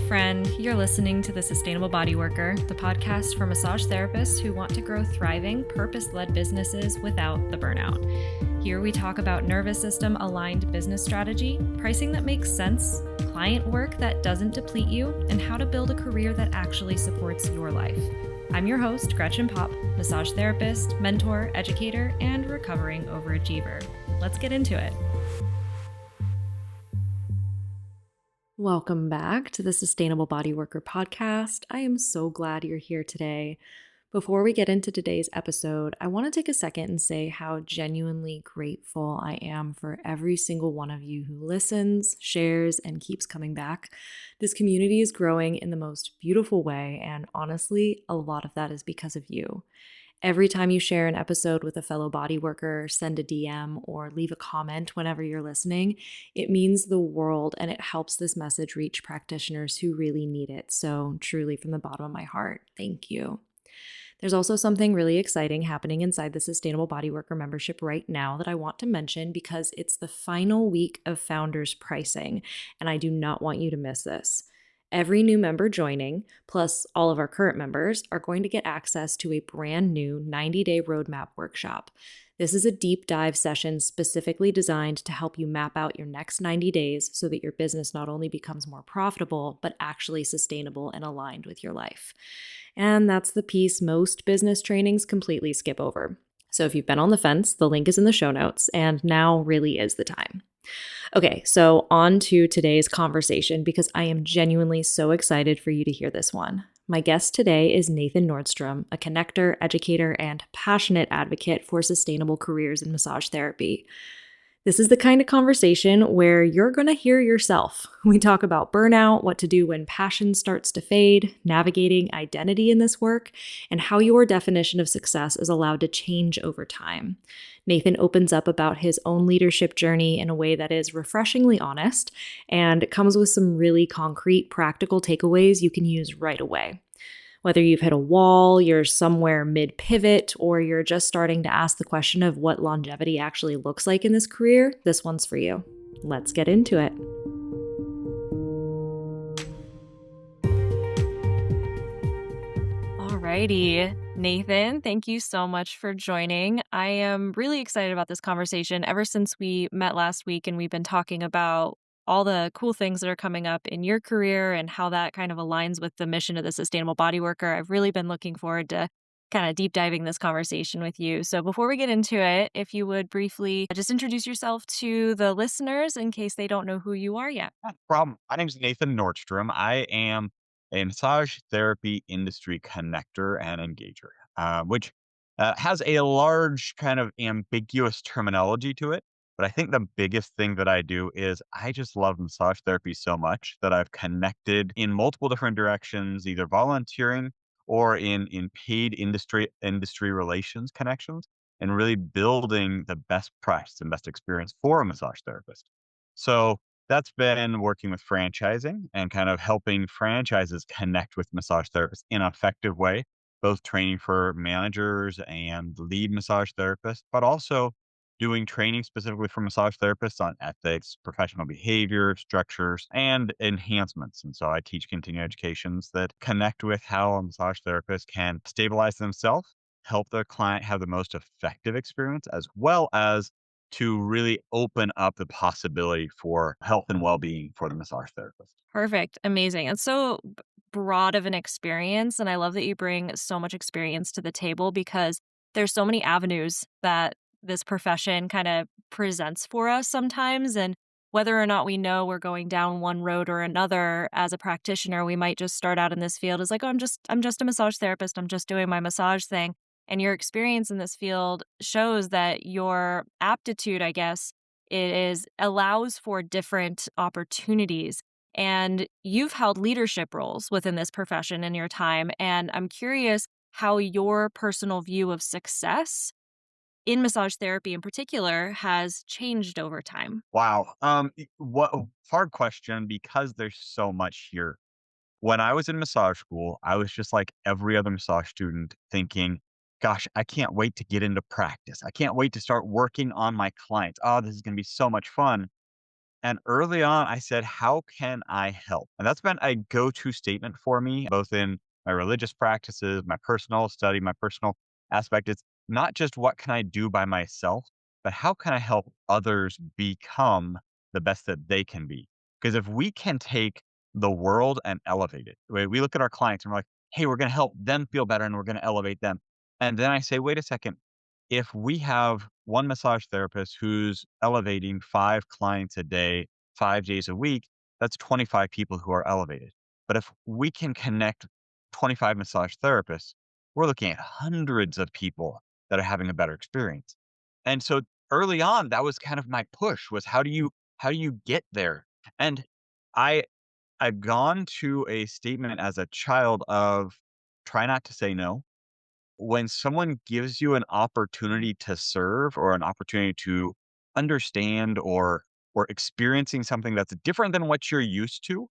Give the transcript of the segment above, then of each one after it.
friend. You're listening to The Sustainable Body Worker, the podcast for massage therapists who want to grow thriving, purpose-led businesses without the burnout. Here we talk about nervous system aligned business strategy, pricing that makes sense, client work that doesn't deplete you, and how to build a career that actually supports your life. I'm your host, Gretchen Pop, massage therapist, mentor, educator, and recovering overachiever. Let's get into it. Welcome back to the Sustainable Body Worker podcast. I am so glad you're here today. Before we get into today's episode, I want to take a second and say how genuinely grateful I am for every single one of you who listens, shares, and keeps coming back. This community is growing in the most beautiful way, and honestly, a lot of that is because of you. Every time you share an episode with a fellow body worker, send a DM, or leave a comment whenever you're listening, it means the world and it helps this message reach practitioners who really need it. So truly from the bottom of my heart, thank you. There's also something really exciting happening inside the Sustainable Body Worker membership right now that I want to mention because it's the final week of Founders pricing, and I do not want you to miss this. Every new member joining, plus all of our current members, are going to get access to a brand new 90-day roadmap workshop. This is a deep dive session specifically designed to help you map out your next 90 days so that your business not only becomes more profitable, but actually sustainable and aligned with your life. And that's the piece most business trainings completely skip over. So if you've been on the fence, the link is in the show notes, and now really is the time. Okay, so on to today's conversation because I am genuinely so excited for you to hear this one. My guest today is Nathan Nordstrom, a connector, educator, and passionate advocate for sustainable careers in massage therapy. This is the kind of conversation where you're going to hear yourself. We talk about burnout, what to do when passion starts to fade, navigating identity in this work, and how your definition of success is allowed to change over time. Nathan opens up about his own leadership journey in a way that is refreshingly honest, and it comes with some really concrete, practical takeaways you can use right away. Whether you've hit a wall, you're somewhere mid-pivot, or you're just starting to ask the question of what longevity actually looks like in this career, this one's for you. Let's get into it. Alrighty, Nathan, thank you so much for joining. I am really excited about this conversation. Ever since we met last week and we've been talking about all the cool things that are coming up in your career and how that kind of aligns with the mission of the Sustainable Body Worker, I've really been looking forward to kind of deep diving this conversation with you. So before we get into it, if you would briefly just introduce yourself to the listeners in case they don't know who you are yet. No problem. My name is Nathan Nordstrom. I am a massage therapy industry connector and engager, which has a large kind of ambiguous terminology to it. But I think the biggest thing that I do is I just love massage therapy so much that I've connected in multiple different directions, either volunteering or in paid industry relations connections, and really building the best price and best experience for a massage therapist. So that's been working with franchising and kind of helping franchises connect with massage therapists in an effective way, both training for managers and lead massage therapists, but also doing training specifically for massage therapists on ethics, professional behavior, structures, and enhancements. And so I teach continuing educations that connect with how a massage therapist can stabilize themselves, help their client have the most effective experience, as well as to really open up the possibility for health and well-being for the massage therapist. Perfect. Amazing. It's so broad of an experience. And I love that you bring so much experience to the table because there's so many avenues that this profession kind of presents for us sometimes. And whether or not we know we're going down one road or another as a practitioner, we might just start out in this field as like, oh, I'm just a massage therapist. I'm just doing my massage thing. And your experience in this field shows that your aptitude, I guess, allows for different opportunities. And you've held leadership roles within this profession in your time. And I'm curious how your personal view of success in massage therapy in particular has changed over time. Wow. What hard question because there's so much here. When I was in massage school, I was just like every other massage student thinking, gosh, I can't wait to get into practice. I can't wait to start working on my clients. Oh, this is going to be so much fun. And early on, I said, how can I help? And that's been a go to statement for me, both in my religious practices, my personal study, my personal aspect. It's not just what can I do by myself, but how can I help others become the best that they can be? Because if we can take the world and elevate it, we look at our clients and we're like, hey, we're going to help them feel better and we're going to elevate them. And then I say, wait a second, if we have one massage therapist who's elevating 5 clients a day, 5 days a week, that's 25 people who are elevated. But if we can connect 25 massage therapists, we're looking at hundreds of people that are having a better experience. And so early on, that was kind of my push was how do you get there? And I I've gone to a statement as a child of try not to say no when someone gives you an opportunity to serve or an opportunity to understand or experiencing something that's different than what you're used to,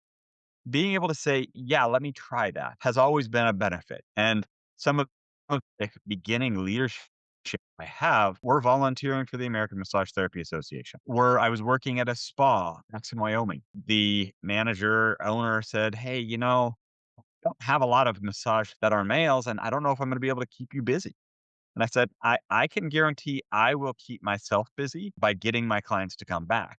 being able to say, "Yeah, let me try that," has always been a benefit. And some of the beginning leadership I have, we're volunteering for the American Massage Therapy Association, where I was working at a spa that's in Wyoming. The manager, owner said, "Hey, don't have a lot of massage that are males, and I don't know if I'm gonna be able to keep you busy." And I said, I can guarantee I will keep myself busy by getting my clients to come back."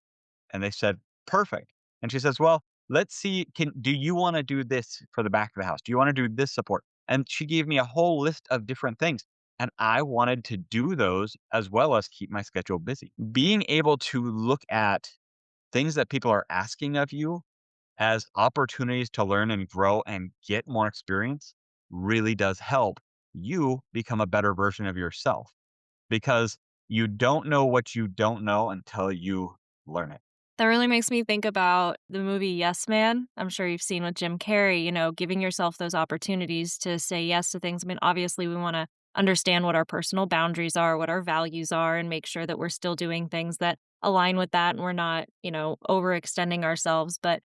And they said, "Perfect." And she says, "Well, let's see, do you wanna do this for the back of the house? Do you wanna do this support?" And she gave me a whole list of different things. And I wanted to do those as well as keep my schedule busy. Being able to look at things that people are asking of you as opportunities to learn and grow and get more experience really does help you become a better version of yourself because you don't know what you don't know until you learn it. That really makes me think about the movie Yes Man. I'm sure you've seen with Jim Carrey, giving yourself those opportunities to say yes to things. I mean, obviously, we want to understand what our personal boundaries are, what our values are, and make sure that we're still doing things that align with that and we're not, overextending ourselves. But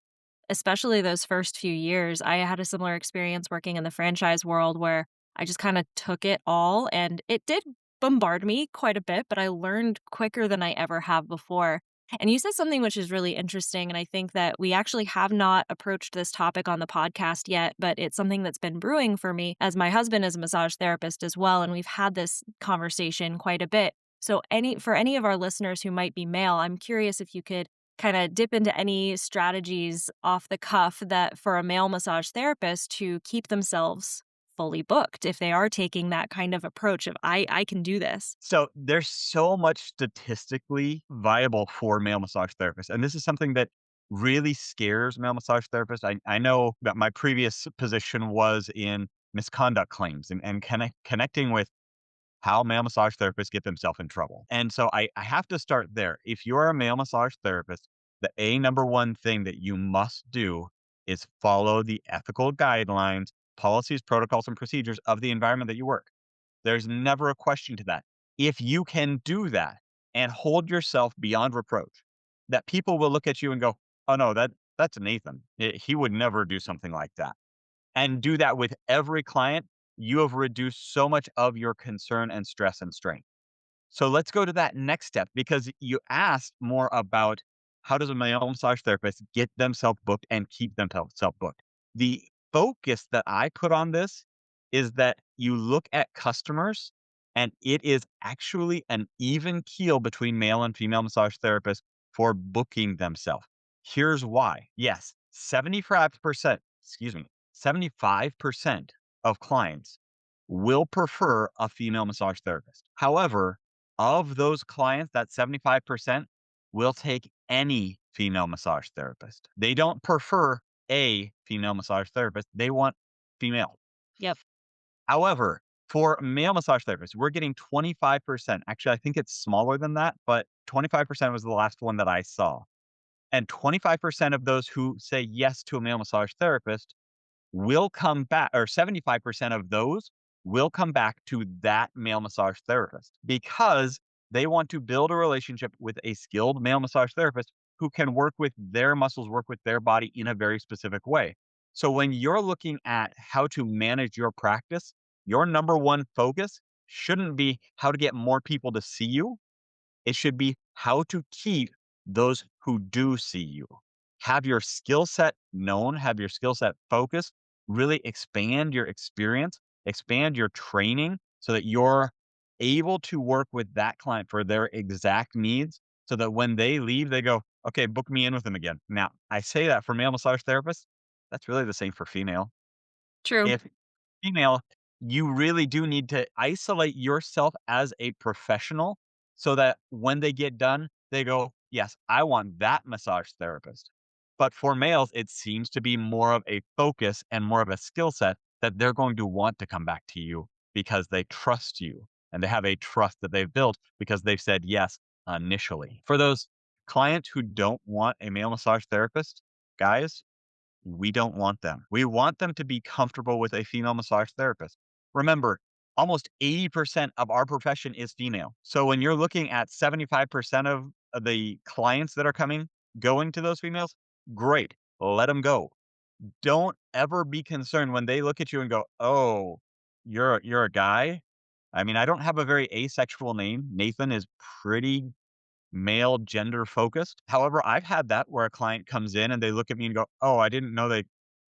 especially those first few years, I had a similar experience working in the franchise world where I just kind of took it all and it did bombard me quite a bit, but I learned quicker than I ever have before. And you said something which is really interesting. And I think that we actually have not approached this topic on the podcast yet, but it's something that's been brewing for me as my husband is a massage therapist as well. And we've had this conversation quite a bit. So for any of our listeners who might be male, I'm curious if you could kind of dip into any strategies off the cuff that for a male massage therapist to keep themselves fully booked if they are taking that kind of approach of I can do this. So there's so much statistically viable for male massage therapists. And this is something that really scares male massage therapists. I know that my previous position was in misconduct claims and connecting with how male massage therapists get themselves in trouble. And so I have to start there. If you're a male massage therapist, the number one thing that you must do is follow the ethical guidelines, policies, protocols, and procedures of the environment that you work. There's never a question to that. If you can do that and hold yourself beyond reproach, that people will look at you and go, "Oh no, that's Nathan. He would never do something like that." And do that with every client, you have reduced so much of your concern and stress and strain. So let's go to that next step because you asked more about how does a male massage therapist get themselves booked and keep themselves booked. The focus that I put on this is that you look at customers and it is actually an even keel between male and female massage therapists for booking themselves. Here's why. Yes, 75%, excuse me, 75% of clients will prefer a female massage therapist. However, of those clients, that 75% will take any female massage therapist. They don't prefer a female massage therapist. They want female. Yep. However, for male massage therapists, we're getting 25%. Actually, I think it's smaller than that, but 25% was the last one that I saw. And 25% of those who say yes to a male massage therapist will come back, or 75% of those will come back to that male massage therapist because they want to build a relationship with a skilled male massage therapist who can work with their muscles, work with their body in a very specific way. So when you're looking at how to manage your practice, your number one focus shouldn't be how to get more people to see you. It should be how to keep those who do see you. Have your skill set known, have your skill set focused, really expand your experience, expand your training so that you're able to work with that client for their exact needs so that when they leave, they go, okay, book me in with them again. Now, I say that for male massage therapists. That's really the same for female. True. If female, you really do need to isolate yourself as a professional so that when they get done, they go, "Yes, I want that massage therapist." But for males, it seems to be more of a focus and more of a skill set that they're going to want to come back to you because they trust you and they have a trust that they've built because they've said yes initially. For those clients who don't want a male massage therapist, guys, we don't want them. We want them to be comfortable with a female massage therapist. Remember, almost 80% of our profession is female. So when you're looking at 75% of the clients that are going to those females, great. Let them go. Don't ever be concerned when they look at you and go, "Oh, you're a guy?" I mean, I don't have a very asexual name. Nathan is pretty male gender focused. However, I've had that where a client comes in and they look at me and go, "Oh, I didn't know they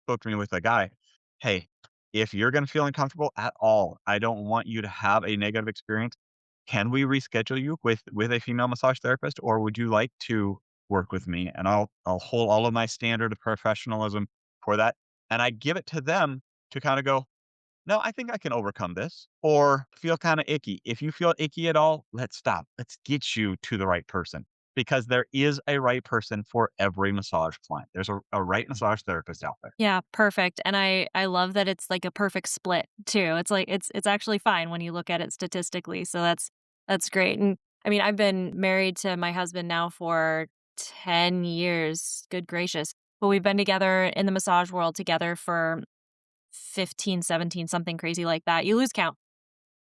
booked me with a guy." Hey, if you're going to feel uncomfortable at all, I don't want you to have a negative experience. Can we reschedule you with a female massage therapist, or would you like to work with me? And I'll hold all of my standard of professionalism for that, and I give it to them to kind of go, no, I think I can overcome this or feel kind of icky. If you feel icky at all, let's stop. Let's get you to the right person because there is a right person for every massage client. There's a right massage therapist out there. Yeah, perfect. And I love that it's like a perfect split too. It's like it's actually fine when you look at it statistically. So that's great. And I mean, I've been married to my husband now for 10 years. Good gracious. But we've been together in the massage world together for 15, 17, something crazy like that. You lose count.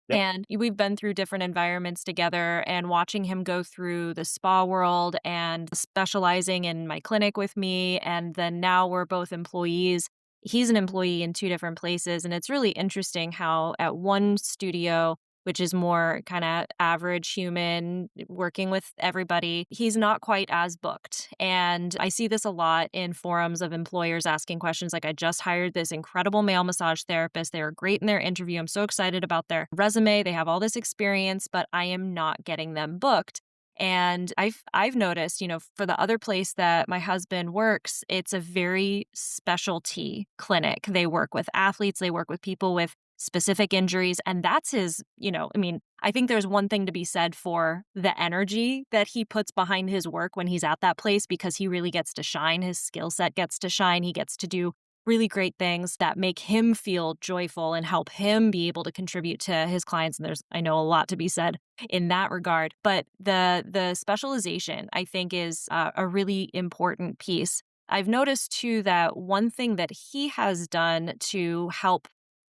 Yep. And we've been through different environments together, and watching him go through the spa world and specializing in my clinic with me. And then now we're both employees. He's an employee in two different places. And it's really interesting how at one studio, which is more kind of average human, working with everybody, he's not quite as booked. And I see this a lot in forums of employers asking questions like, I just hired this incredible male massage therapist. They were great in their interview. I'm so excited about their resume. They have all this experience, but I am not getting them booked. And I've noticed, for the other place that my husband works, it's a very specialty clinic. They work with athletes, they work with people with specific injuries. And that's his, I mean, I think there's one thing to be said for the energy that he puts behind his work when he's at that place because he really gets to shine. His skill set gets to shine. He gets to do really great things that make him feel joyful and help him be able to contribute to his clients. And I know, a lot to be said in that regard. But the specialization, I think, is a really important piece. I've noticed too that one thing that he has done to help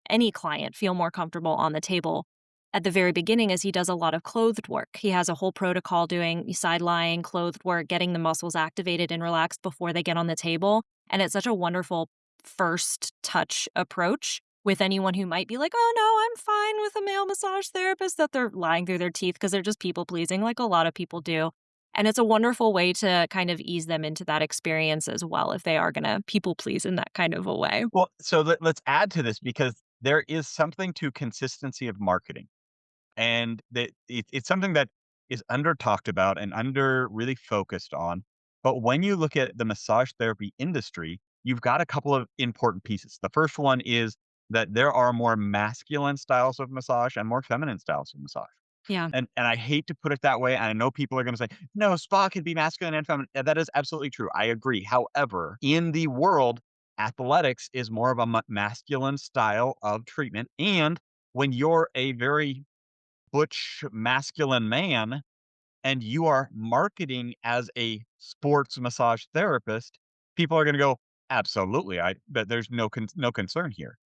any client feel more comfortable on the table at the very beginning is he does a lot of clothed work. He has a whole protocol doing side lying, clothed work, getting the muscles activated and relaxed before they get on the table. And it's such a wonderful first touch approach with anyone who might be like, oh no, I'm fine with a male massage therapist, that they're lying through their teeth because they're just people pleasing like a lot of people do. And it's a wonderful way to kind of ease them into that experience as well if they are going to people please in that kind of a way. Well, so let's add to this because there is something to consistency of marketing. And it's something that is under talked about and under really focused on. But when you look at the massage therapy industry, you've got a couple of important pieces. The first one is that there are more masculine styles of massage and more feminine styles of massage. Yeah. And I hate to put it that way. I know people are going to say, no, spa can be masculine and feminine. That is absolutely true. I agree. However, in the world, athletics is more of a masculine style of treatment. And when you're a very butch masculine man and you are marketing as a sports massage therapist, people are going to go, absolutely. I but there's no concern here.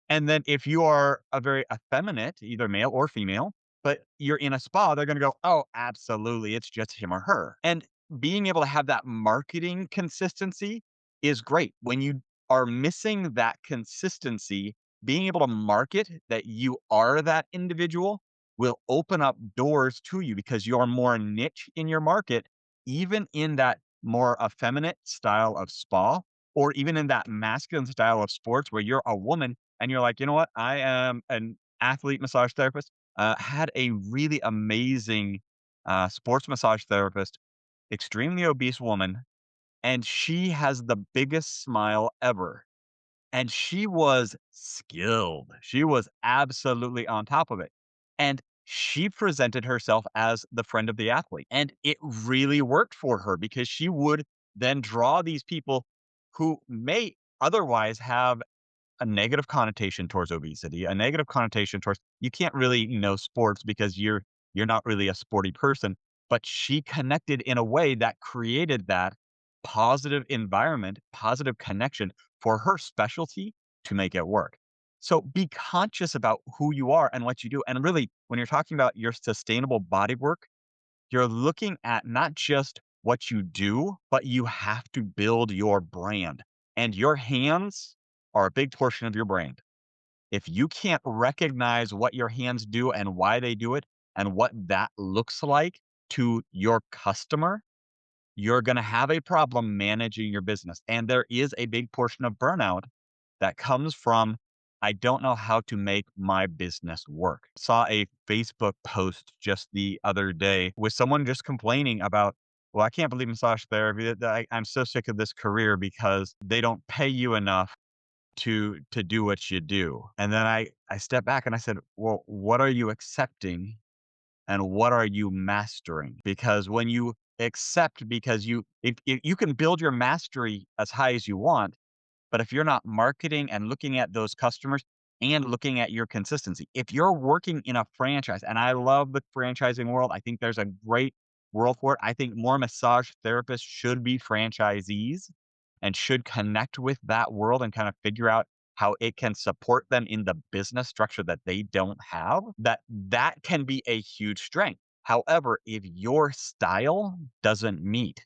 And then if you are a very effeminate, either male or female, but you're in a spa, they're going to go, oh, absolutely. It's just him or her. And being able to have that marketing consistency is great. When you are missing that consistency, being able to market that you are that individual will open up doors to you because you're more niche in your market. even in that more effeminate style of spa, or even in that masculine style of sports where you're a woman and you're like, you know what, I am an athlete massage therapist. Had a really amazing sports massage therapist, extremely obese woman, and she has the biggest smile ever. And she was skilled. She was absolutely on top of it. And she presented herself as the friend of the athlete. And it really worked for her because she would then draw these people who may otherwise have a negative connotation towards obesity, a negative connotation towards you can't really know sports because you're not really a sporty person, but she connected in a way that created that positive environment, positive connection for her specialty to make it work. So be conscious about who you are and what you do. And really, when you're talking about your sustainable body work, you're looking at not just what you do, but you have to build your brand. And your hands are a big portion of your brand. If you can't recognize what your hands do and why they do it and what that looks like to your customer, you're going to have a problem managing your business. And there is a big portion of burnout that comes from, I don't know how to make my business work. Saw a Facebook post just the other day with someone just complaining about, well, I can't believe massage therapy. I'm so sick of this career because they don't pay you enough to do what you do. And then I stepped back and I said, well, what are you accepting and what are you mastering? Because when you accept, because if you can build your mastery as high as you want, but if you're not marketing and looking at those customers and looking at your consistency, if you're working in a franchise, and I love the franchising world, I think there's a great world for it. I think more massage therapists should be franchisees and should connect with that world and kind of figure out how it can support them in the business structure that they don't have, that can be a huge strength. However, if your style doesn't meet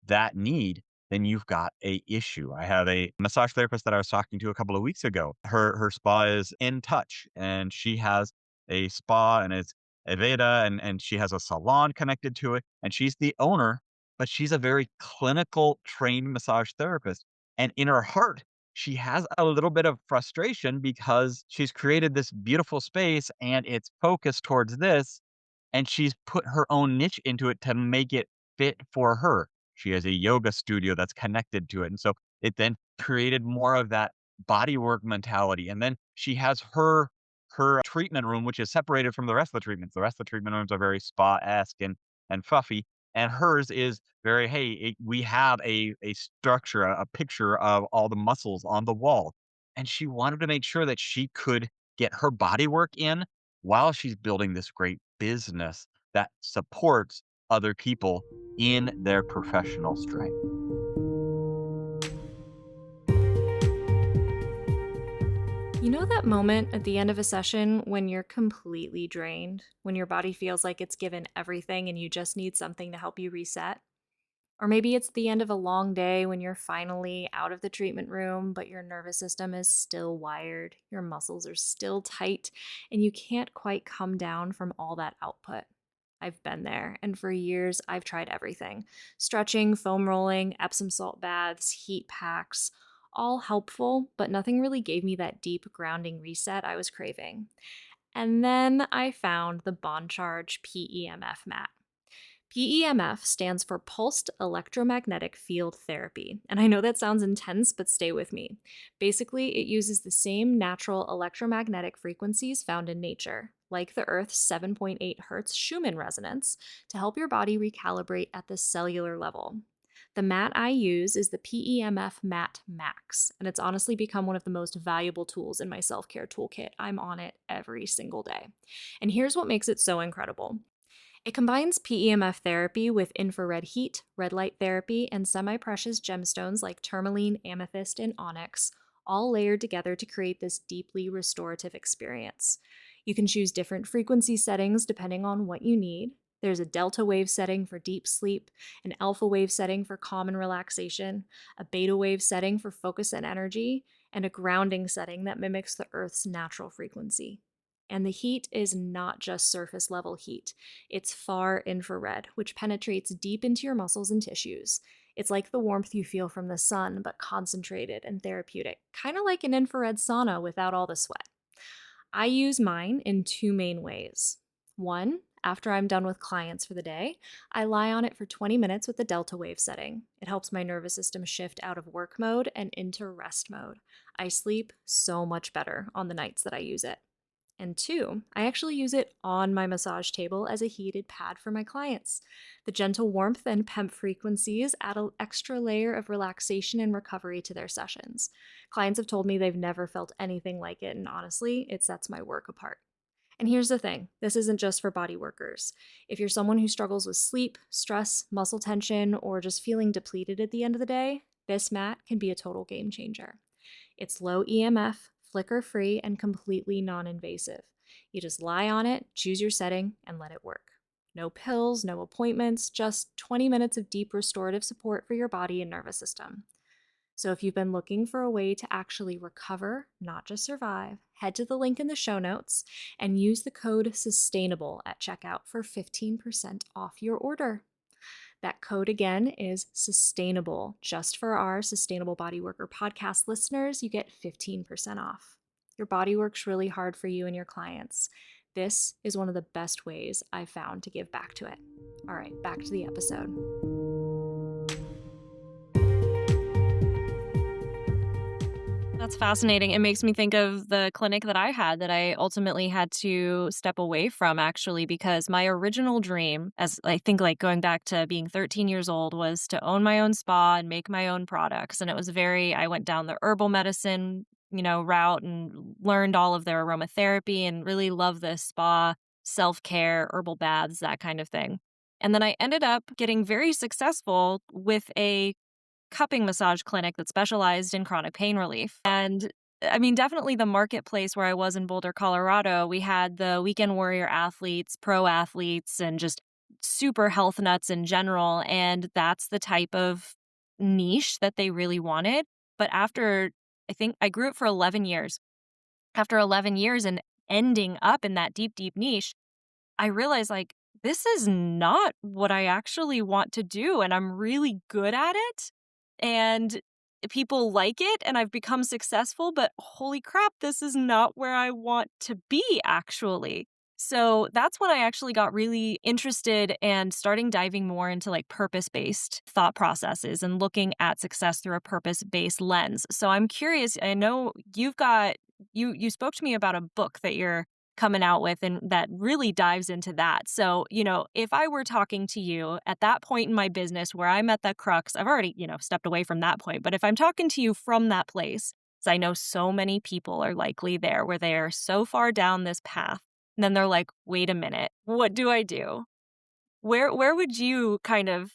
that need, then you've got a issue. I have a massage therapist that I was talking to a couple of weeks ago. Her spa is In Touch, and she has a spa and it's Aveda, and she has a salon connected to it, and she's the owner, but she's a very clinical trained massage therapist. And in her heart, she has a little bit of frustration because she's created this beautiful space and it's focused towards this, and she's put her own niche into it to make it fit for her. She has a yoga studio that's connected to it. And so it then created more of that bodywork mentality. And then she has her treatment room, which is separated from the rest of the treatments. The rest of the treatment rooms are very spa-esque and fluffy. And hers is very, hey, we have a structure, a picture of all the muscles on the wall. And she wanted to make sure that she could get her body work in while she's building this great business that supports other people in their professional strength. You know that moment at the end of a session when you're completely drained, when your body feels like it's given everything and you just need something to help you reset? Or maybe it's the end of a long day when you're finally out of the treatment room, but your nervous system is still wired, your muscles are still tight, and you can't quite come down from all that output. I've been there, and for years I've tried everything: stretching, foam rolling, Epsom salt baths, heat packs, all helpful, but nothing really gave me that deep grounding reset I was craving. And then I found the Bond Charge PEMF mat. PEMF stands for Pulsed Electromagnetic Field Therapy. And I know that sounds intense, but stay with me. Basically, it uses the same natural electromagnetic frequencies found in nature, like the Earth's 7.8 Hertz Schumann resonance, to help your body recalibrate at the cellular level. The mat I use is the PEMF Mat Max, and it's honestly become one of the most valuable tools in my self care toolkit. I'm on it every single day. And here's what makes it so incredible: it combines PEMF therapy with infrared heat, red light therapy, and semi precious gemstones like tourmaline, amethyst, and onyx, all layered together to create this deeply restorative experience. You can choose different frequency settings depending on what you need. There's a delta wave setting for deep sleep, an alpha wave setting for calm and relaxation, a beta wave setting for focus and energy, and a grounding setting that mimics the Earth's natural frequency. And the heat is not just surface level heat, it's far infrared, which penetrates deep into your muscles and tissues. It's like the warmth you feel from the sun, but concentrated and therapeutic, kind of like an infrared sauna without all the sweat. I use mine in two main ways. One, after I'm done with clients for the day, I lie on it for 20 minutes with the delta wave setting. It helps my nervous system shift out of work mode and into rest mode. I sleep so much better on the nights that I use it. And two, I actually use it on my massage table as a heated pad for my clients. The gentle warmth and PEMP frequencies add an extra layer of relaxation and recovery to their sessions. Clients have told me they've never felt anything like it, and honestly, it sets my work apart. And here's the thing, this isn't just for body workers. If you're someone who struggles with sleep, stress, muscle tension, or just feeling depleted at the end of the day, this mat can be a total game changer. It's low EMF, flicker free, and completely non invasive. You just lie on it, choose your setting, and let it work. No pills, no appointments, just 20 minutes of deep restorative support for your body and nervous system. So if you've been looking for a way to actually recover, not just survive, head to the link in the show notes and use the code SUSTAINABLE at checkout for 15% off your order. That code again is SUSTAINABLE. Just for our Sustainable Body Worker podcast listeners, you get 15% off. Your body works really hard for you and your clients. This is one of the best ways I've found to give back to it. All right, back to the episode. That's fascinating. It makes me think of the clinic that I had that I ultimately had to step away from actually because my original dream, as I think like going back to being 13 years old, was to own my own spa and make my own products. And it was I went down the herbal medicine, route and learned all of their aromatherapy and really love this spa, self-care, herbal baths, that kind of thing. And then I ended up getting very successful with a cupping massage clinic that specialized in chronic pain relief. And I mean, definitely the marketplace where I was in Boulder, Colorado, we had the weekend warrior athletes, pro athletes, and just super health nuts in general. And that's the type of niche that they really wanted. But I think I grew it for 11 years. After 11 years and ending up in that deep, deep niche, I realized like, this is not what I actually want to do. And I'm really good at it. And people like it. And I've become successful. But holy crap, this is not where I want to be, actually. So that's when I actually got really interested and starting diving more into like purpose-based thought processes and looking at success through a purpose-based lens. So I'm curious, I know you spoke to me about a book that you're coming out with and that really dives into that. So, if I were talking to you at that point in my business where I'm at the crux, I've already, stepped away from that point, but if I'm talking to you from that place, because I know so many people are likely there where they are so far down this path, and then they're like, wait a minute, what do I do? Where would you kind of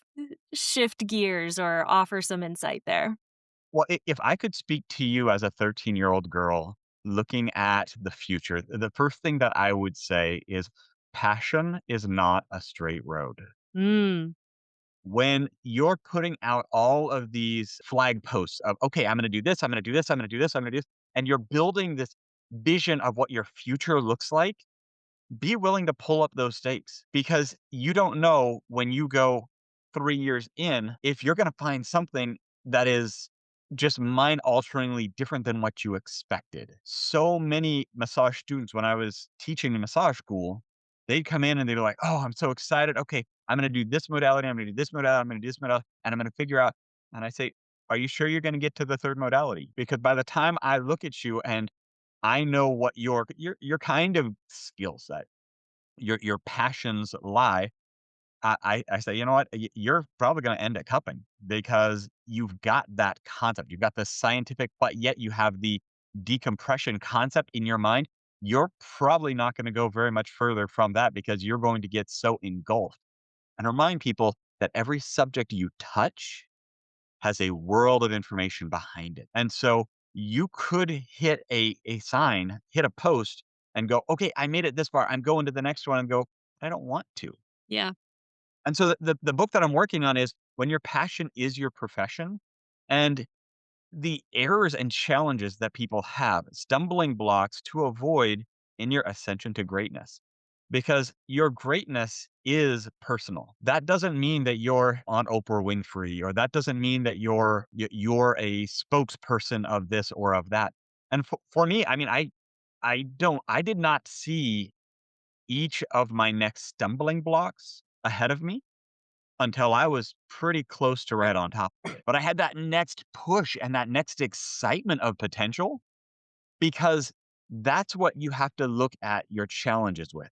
shift gears or offer some insight there? Well, if I could speak to you as a 13-year-old girl looking at the future, the first thing that I would say is passion is not a straight road. Mm, When you're putting out all of these flag posts of, okay, I'm going to do this, I'm going to do this, I'm going to do this, I'm going to do this, and you're building this vision of what your future looks like, be willing to pull up those stakes because you don't know when you go 3 years in if you're gonna find something that is just mind-alteringly different than what you expected. So many massage students, when I was teaching in massage school, they'd come in and they'd be like, "Oh, I'm so excited. Okay, I'm gonna do this modality, I'm gonna do this modality, I'm gonna do this modality, and I'm gonna figure out." And I say, "Are you sure you're gonna get to the 3rd modality? Because by the time I look at you and I know what your kind of skill set, your passions lie. I say, you know what? You're probably going to end at cupping because you've got that concept. You've got the scientific, but yet you have the decompression concept in your mind. You're probably not going to go very much further from that because you're going to get so engulfed. And remind people that every subject you touch has a world of information behind it. And so you could hit a sign, hit a post and go, okay, I made it this far. I'm going to the next one and go, I don't want to. yeah. And so the book that I'm working on is when your passion is your profession and the errors and challenges that people have, stumbling blocks to avoid in your ascension to greatness because your greatness is personal. That doesn't mean that you're on Oprah Winfrey, or that doesn't mean that you're a spokesperson of this or of that. And for me, I mean, I did not see each of my next stumbling blocks ahead of me until I was pretty close to right on top of it. But I had that next push and that next excitement of potential because that's what you have to look at your challenges with.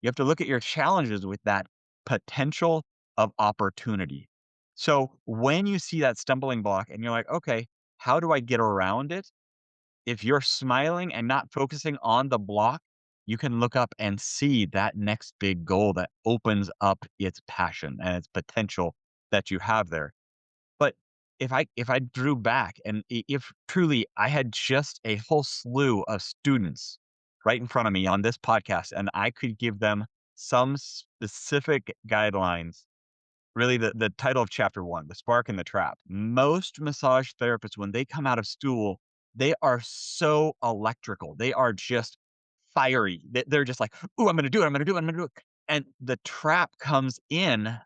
You have to look at your challenges with that potential of opportunity. So when you see that stumbling block and you're like, okay, how do I get around it? If you're smiling and not focusing on the block, you can look up and see that next big goal that opens up its passion and its potential that you have there. But if I drew back and if truly I had just a whole slew of students right in front of me on this podcast and I could give them some specific guidelines, really the title of chapter 1, the spark and the trap. Most massage therapists, when they come out of school, they are so electrical. They are just fiery. They're just like, "Ooh, I'm gonna do it. I'm gonna do it. I'm gonna do it." And the trap comes in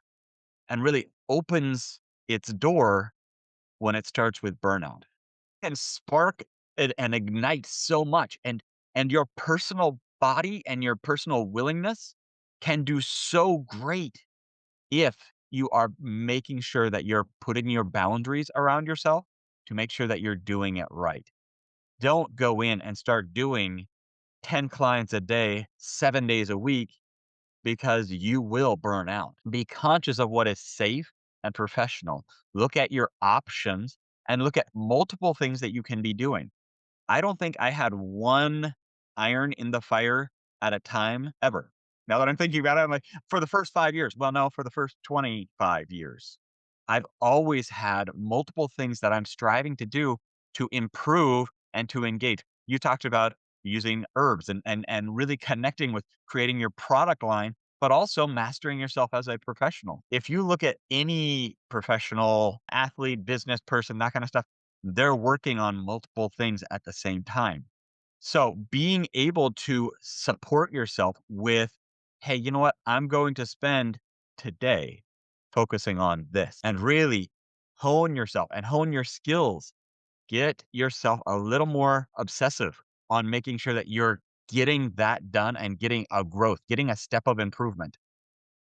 and really opens its door when it starts with burnout and spark and ignite so much. And your personal body and your personal willingness can do so great if you are making sure that you're putting your boundaries around yourself to make sure that you're doing it right. Don't go in and start doing 10 clients a day, 7 days a week, because you will burn out. Be conscious of what is safe and professional. Look at your options and look at multiple things that you can be doing. I don't think I had one iron in the fire at a time ever. Now that I'm thinking about it, I'm like, for the first 5 years. Well, no, for the first 25 years. I've always had multiple things that I'm striving to do to improve and to engage. You talked about using herbs and really connecting with creating your product line, but also mastering yourself as a professional. If you look at any professional athlete, business person, that kind of stuff, they're working on multiple things at the same time. So being able to support yourself with, hey, you know what? I'm going to spend today focusing on this and really hone yourself and hone your skills. Get yourself a little more obsessive on making sure that you're getting that done and getting a growth, getting a step of improvement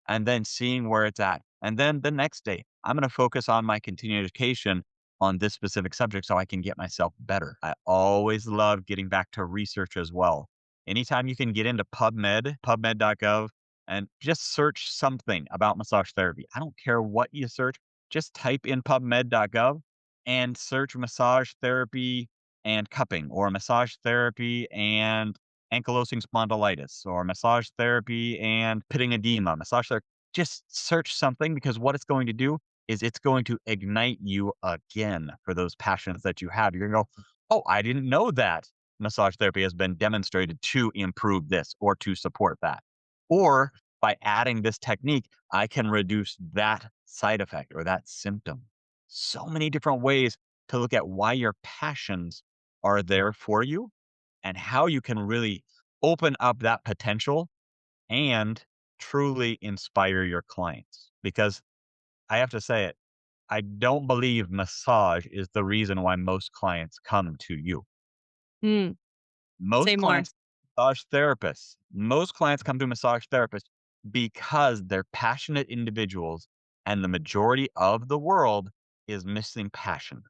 and then seeing where it's at. And then the next day, I'm going to focus on my continuing education on this specific subject so I can get myself better. I always love getting back to research as well. Anytime you can get into pubmed.gov, and just search something about massage therapy. I don't care what you search, just type in pubmed.gov and search massage therapy and cupping or massage therapy and ankylosing spondylitis or massage therapy and pitting edema, massage therapy. Just search something because what it's going to do is it's going to ignite you again for those passions that you have. You're going to go, oh, I didn't know that massage therapy has been demonstrated to improve this or to support that. Or by adding this technique, I can reduce that side effect or that symptom. So many different ways to look at why your passions are there for you and how you can really open up that potential and truly inspire your clients. Because I have to say it, I don't believe massage is the reason why most clients come to you. Mm, say Most more. clients, most clients come to massage therapists because they're passionate individuals and the majority of the world is missing passion.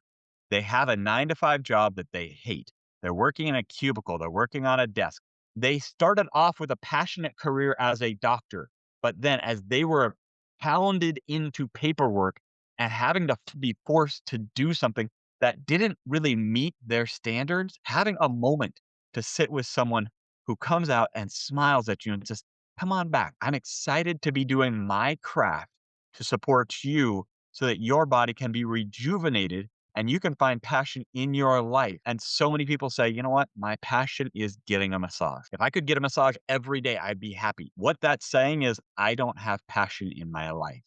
They have a 9 to 5 job that they hate. They're working in a cubicle. They're working on a desk. They started off with a passionate career as a doctor, but then as they were pounded into paperwork and having to be forced to do something that didn't really meet their standards, having a moment to sit with someone who comes out and smiles at you and says, come on back. I'm excited to be doing my craft to support you so that your body can be rejuvenated and you can find passion in your life. And so many people say, you know what? My passion is getting a massage. If I could get a massage every day, I'd be happy. What that's saying is, I don't have passion in my life.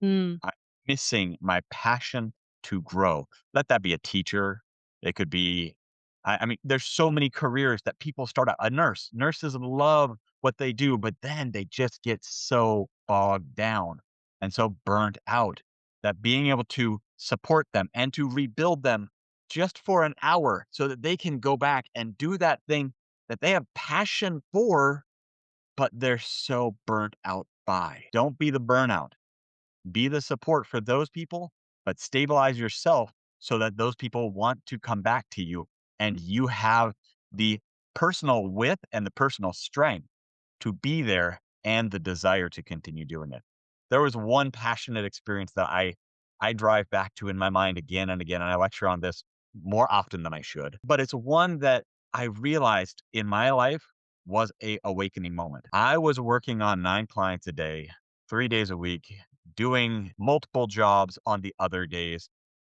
Mm, I'm missing my passion to grow. Let that be a teacher. It could be I mean, there's so many careers that people start out a nurse. Nurses love what they do, but then they just get so bogged down and so burnt out that being able to support them and to rebuild them just for an hour so that they can go back and do that thing that they have passion for, but they're so burnt out by. Don't be the burnout. Be the support for those people, but stabilize yourself so that those people want to come back to you and you have the personal wit and the personal strength to be there and the desire to continue doing it. There was one passionate experience that I drive back to in my mind again and again, and I lecture on this more often than I should. But it's one that I realized in my life was a awakening moment. I was working on 9 clients a day, 3 days a week, doing multiple jobs on the other days.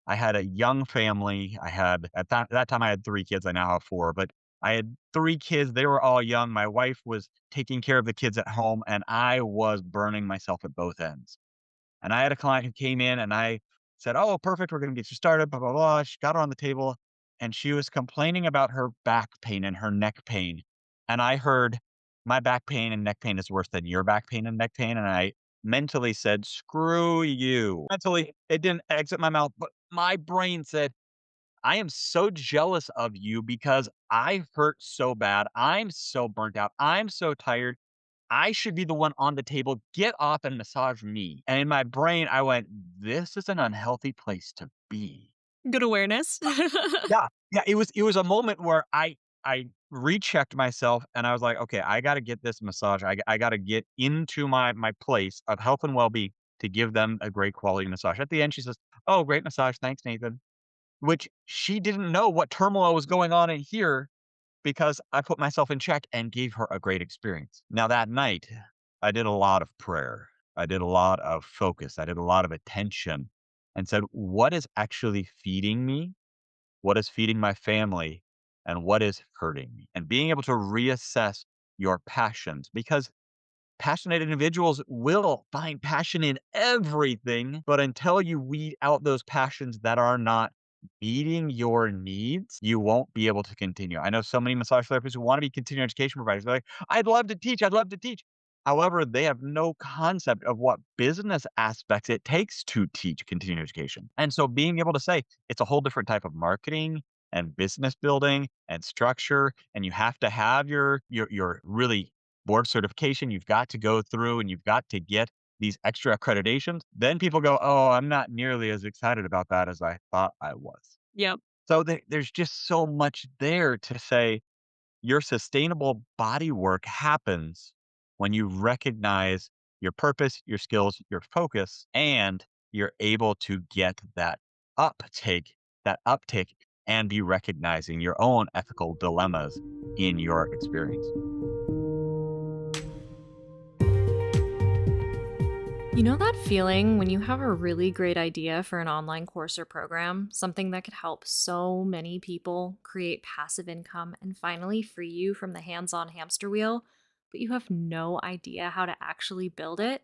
I had a young family. I had at that time I had 3 kids. I now have 4, but I had 3 kids. They were all young. My wife was taking care of the kids at home, and I was burning myself at both ends. And I had a client who came in and I said, "Oh, perfect. We're going to get you started." Blah, blah, blah. She got her on the table and she was complaining about her back pain and her neck pain. And I heard, "My back pain and neck pain is worse than your back pain and neck pain." And I mentally said, "Screw you." Mentally, it didn't exit my mouth, but my brain said, "I am so jealous of you because I hurt so bad. I'm so burnt out. I'm so tired. I should be the one on the table. Get off and massage me." And in my brain, I went, "This is an unhealthy place to be." Good awareness. Yeah. Yeah, it was a moment where I rechecked myself and I was like, "Okay, I gotta get this massage. I gotta get into my place of health and well-being to give them a great quality massage." At the end, she says, "Oh, great massage. Thanks, Nathan." Which she didn't know what turmoil was going on in here because I put myself in check and gave her a great experience. Now that night, I did a lot of prayer. I did a lot of focus. I did a lot of attention and said, "What is actually feeding me? What is feeding my family? And what is hurting me?" And being able to reassess your passions because passionate individuals will find passion in everything, but until you weed out those passions that are not meeting your needs, you won't be able to continue. I know so many massage therapists who want to be continuing education providers. They're like, "I'd love to teach. I'd love to teach." However, they have no concept of what business aspects it takes to teach continuing education. And so being able to say it's a whole different type of marketing and business building and structure, and you have to have your really board certification you've got to go through and you've got to get these extra accreditations, then people go, "Oh, I'm not nearly as excited about that as I thought I was." Yep. So there's just so much there to say your sustainable body work happens when you recognize your purpose, your skills, your focus, and you're able to get that uptake and be recognizing your own ethical dilemmas in your experience. You know that feeling when you have a really great idea for an online course or program, something that could help so many people create passive income and finally free you from the hands on hamster wheel, but you have no idea how to actually build it?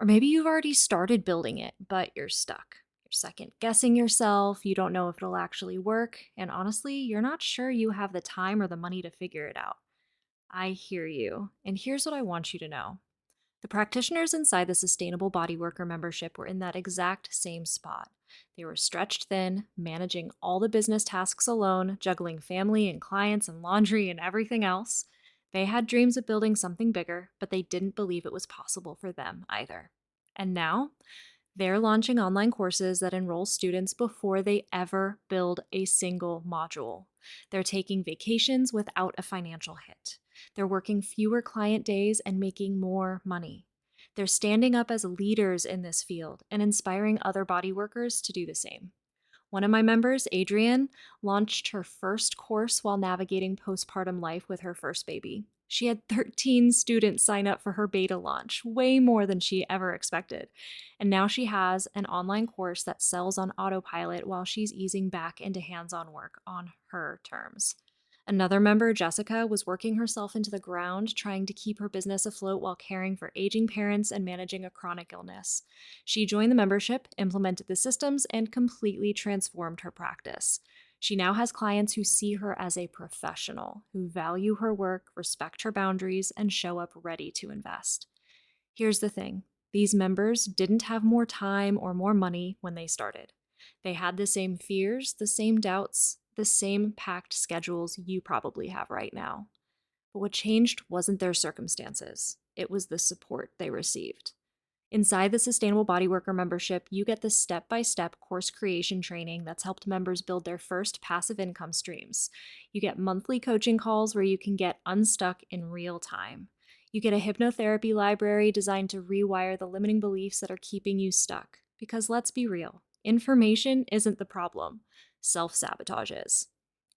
Or maybe you've already started building it, but you're stuck. You're second guessing yourself, you don't know if it'll actually work, and honestly, you're not sure you have the time or the money to figure it out. I hear you, and here's what I want you to know. The practitioners inside the Sustainable Bodyworker membership were in that exact same spot. They were stretched thin, managing all the business tasks alone, juggling family and clients and laundry and everything else. They had dreams of building something bigger, but they didn't believe it was possible for them either. And now, they're launching online courses that enroll students before they ever build a single module. They're taking vacations without a financial hit. They're working fewer client days and making more money. They're standing up as leaders in this field and inspiring other body workers to do the same. One of my members, Adrienne, launched her first course while navigating postpartum life with her first baby. She had 13 students sign up for her beta launch, way more than she ever expected. And now she has an online course that sells on autopilot while she's easing back into hands on work on her terms. Another member, Jessica, was working herself into the ground trying to keep her business afloat while caring for aging parents and managing a chronic illness. She joined the membership, implemented the systems, and completely transformed her practice. She now has clients who see her as a professional, who value her work, respect her boundaries, and show up ready to invest. Here's the thing: these members didn't have more time or more money when they started. They had the same fears, the same doubts, the same packed schedules you probably have right now. But what changed wasn't their circumstances, it was the support they received. Inside the Sustainable Bodyworker membership, you get the step by step course creation training that's helped members build their first passive income streams. You get monthly coaching calls where you can get unstuck in real time. You get a hypnotherapy library designed to rewire the limiting beliefs that are keeping you stuck. Because let's be real, information isn't the problem, self sabotage is.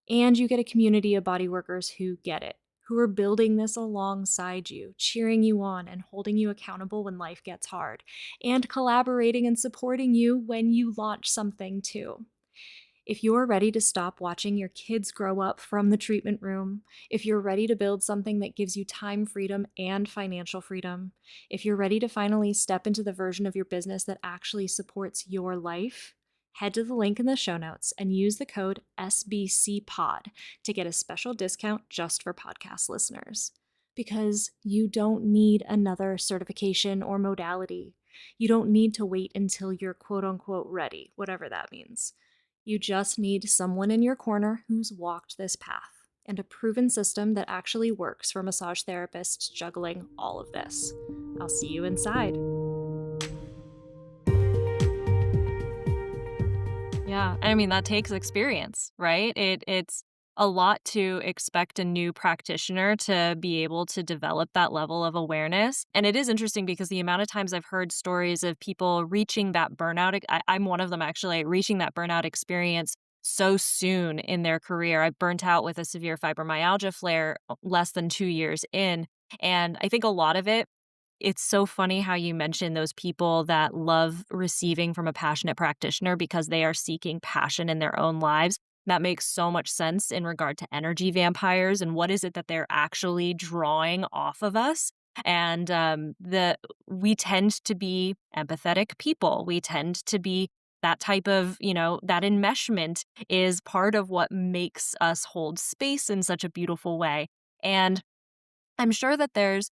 And you get a community of body workers who get it, who are building this alongside you, cheering you on and holding you accountable when life gets hard, and collaborating and supporting you when you launch something too. If you're ready to stop watching your kids grow up from the treatment room, if you're ready to build something that gives you time freedom and financial freedom, if you're ready to finally step into the version of your business that actually supports your life, head to the link in the show notes and use the code SBCPOD to get a special discount just for podcast listeners. Because you don't need another certification or modality. You don't need to wait until you're quote unquote ready, whatever that means. You just need someone in your corner who's walked this path and a proven system that actually works for massage therapists juggling all of this. I'll see you inside. Yeah, I mean, that takes experience, right? It's a lot to expect a new practitioner to be able to develop that level of awareness. And it is interesting because the amount of times I've heard stories of people reaching that burnout, I'm one of them actually, reaching that burnout experience so soon in their career. I've burnt out with a severe fibromyalgia flare less than 2 years in. And I think a lot of it, it's so funny how you mentioned those people that love receiving from a passionate practitioner because they are seeking passion in their own lives. That makes so much sense in regard to energy vampires and what is it that they're actually drawing off of us. And we tend to be empathetic people. We tend to be that type of, that enmeshment is part of what makes us hold space in such a beautiful way. And I'm sure that there's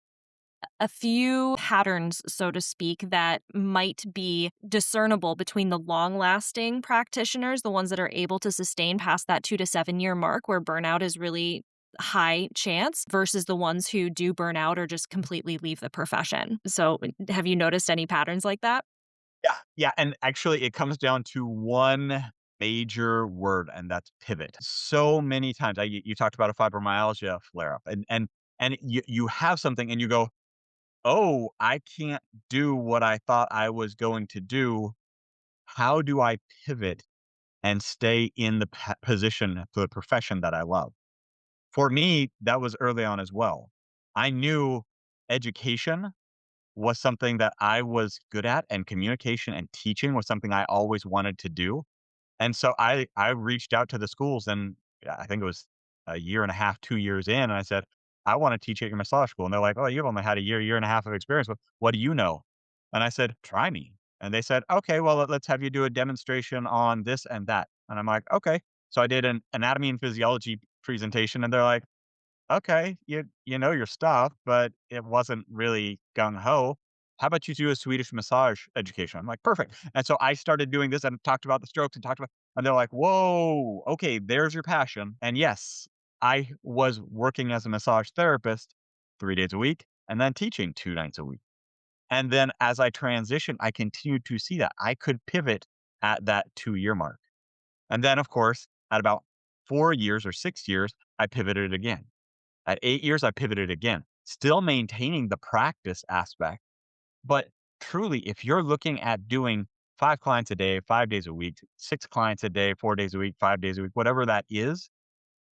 a few patterns, so to speak, that might be discernible between the long lasting practitioners, the ones that are able to sustain past that 2 to 7 year mark where burnout is really high chance versus the ones who do burn out or just completely leave the profession. So, have you noticed any patterns like that? Yeah, yeah, and actually it comes down to one major word, and that's pivot. So many times, you talked about a fibromyalgia flare-up, and you have something and you go, "Oh, I can't do what I thought I was going to do. How do I pivot and stay in the position, the profession that I love?" For me, that was early on as well. I knew education was something that I was good at, and communication and teaching was something I always wanted to do. And so I reached out to the schools, and I think it was a year and a half, 2 years in, and I said, "I wanna teach at your massage school." And they're like, "Oh, you've only had a year, year and a half of experience. What do you know?" And I said, "Try me." And they said, "Okay, well, let's have you do a demonstration on this and that." And I'm like, "Okay." So I did an anatomy and physiology presentation, and they're like, "Okay, you know your stuff, but it wasn't really gung ho. How about you do a Swedish massage education?" I'm like, "Perfect." And so I started doing this and talked about the strokes and talked about, and they're like, "Whoa, okay, there's your passion." And yes, I was working as a massage therapist 3 days a week and then teaching 2 nights a week. And then as I transitioned, I continued to see that I could pivot at that 2 year mark. And then, of course, at about 4 years or 6 years, I pivoted again. At 8 years, I pivoted again, still maintaining the practice aspect. But truly, if you're looking at doing 5 clients a day, 5 days a week, 6 clients a day, 4 days a week, 5 days a week, whatever that is,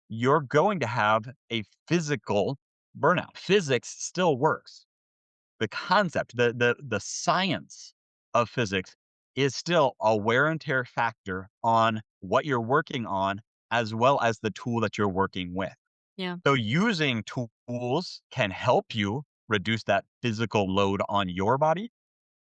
you're going to have a physical burnout. Physics still works. The concept, the science of physics is still a wear and tear factor on what you're working on as well as the tool that you're working with. Yeah. So using tools can help you reduce that physical load on your body,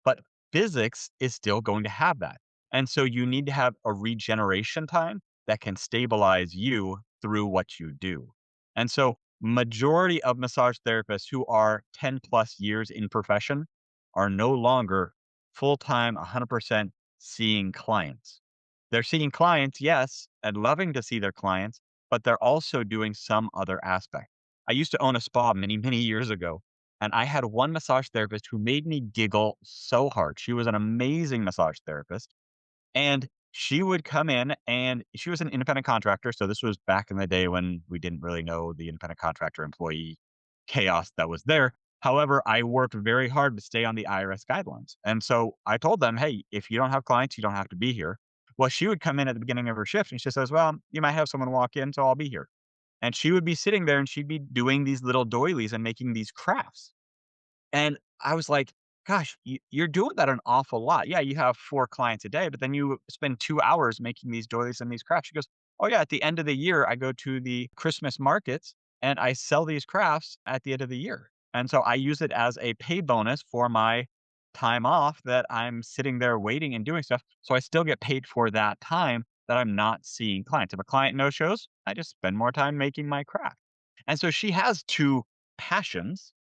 but physics is still going to have that. And so you need to have a regeneration time that can stabilize you through what you do. And so majority of massage therapists who are 10 plus years in profession are no longer full-time 100% seeing clients. They're seeing clients, yes, and loving to see their clients, but they're also doing some other aspect. I used to own a spa many, many years ago, and I had one massage therapist who made me giggle so hard. She was an amazing massage therapist, and she would come in and she was an independent contractor. So this was back in the day when we didn't really know the independent contractor employee chaos that was there. However, I worked very hard to stay on the IRS guidelines. And so I told them, hey, if you don't have clients, you don't have to be here. Well, she would come in at the beginning of her shift and she says, well, you might have someone walk in, so I'll be here. And she would be sitting there and she'd be doing these little doilies and making these crafts. And I was like, "Gosh, you're doing that an awful lot. Yeah, you have 4 clients a day, but then you spend 2 hours making these doilies and these crafts." She goes, "Oh, yeah, at the end of the year, I go to the Christmas markets and I sell these crafts at the end of the year. And so I use it as a pay bonus for my time off that I'm sitting there waiting and doing stuff. So I still get paid for that time that I'm not seeing clients. If a client no shows, I just spend more time making my craft." And so she has 2 passions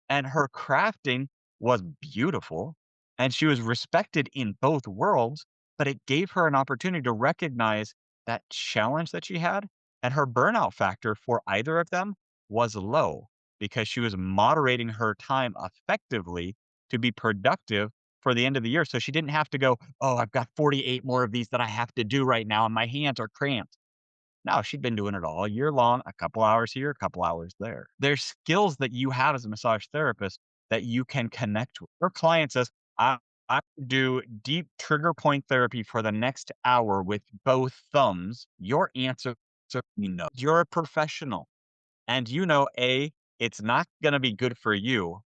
and her crafting was beautiful, and she was respected in both worlds, but it gave her an opportunity to recognize that challenge that she had, and her burnout factor for either of them was low because she was moderating her time effectively to be productive for the end of the year. So she didn't have to go, "Oh, I've got 48 more of these that I have to do right now, and my hands are cramped." No, she'd been doing it all year long, a couple hours here, a couple hours there. There's skills that you have as a massage therapist that you can connect with. Your client says, I do deep trigger point therapy for the next hour with both thumbs. Your answer is no. You're a professional. And you know, A, it's not going to be good for you,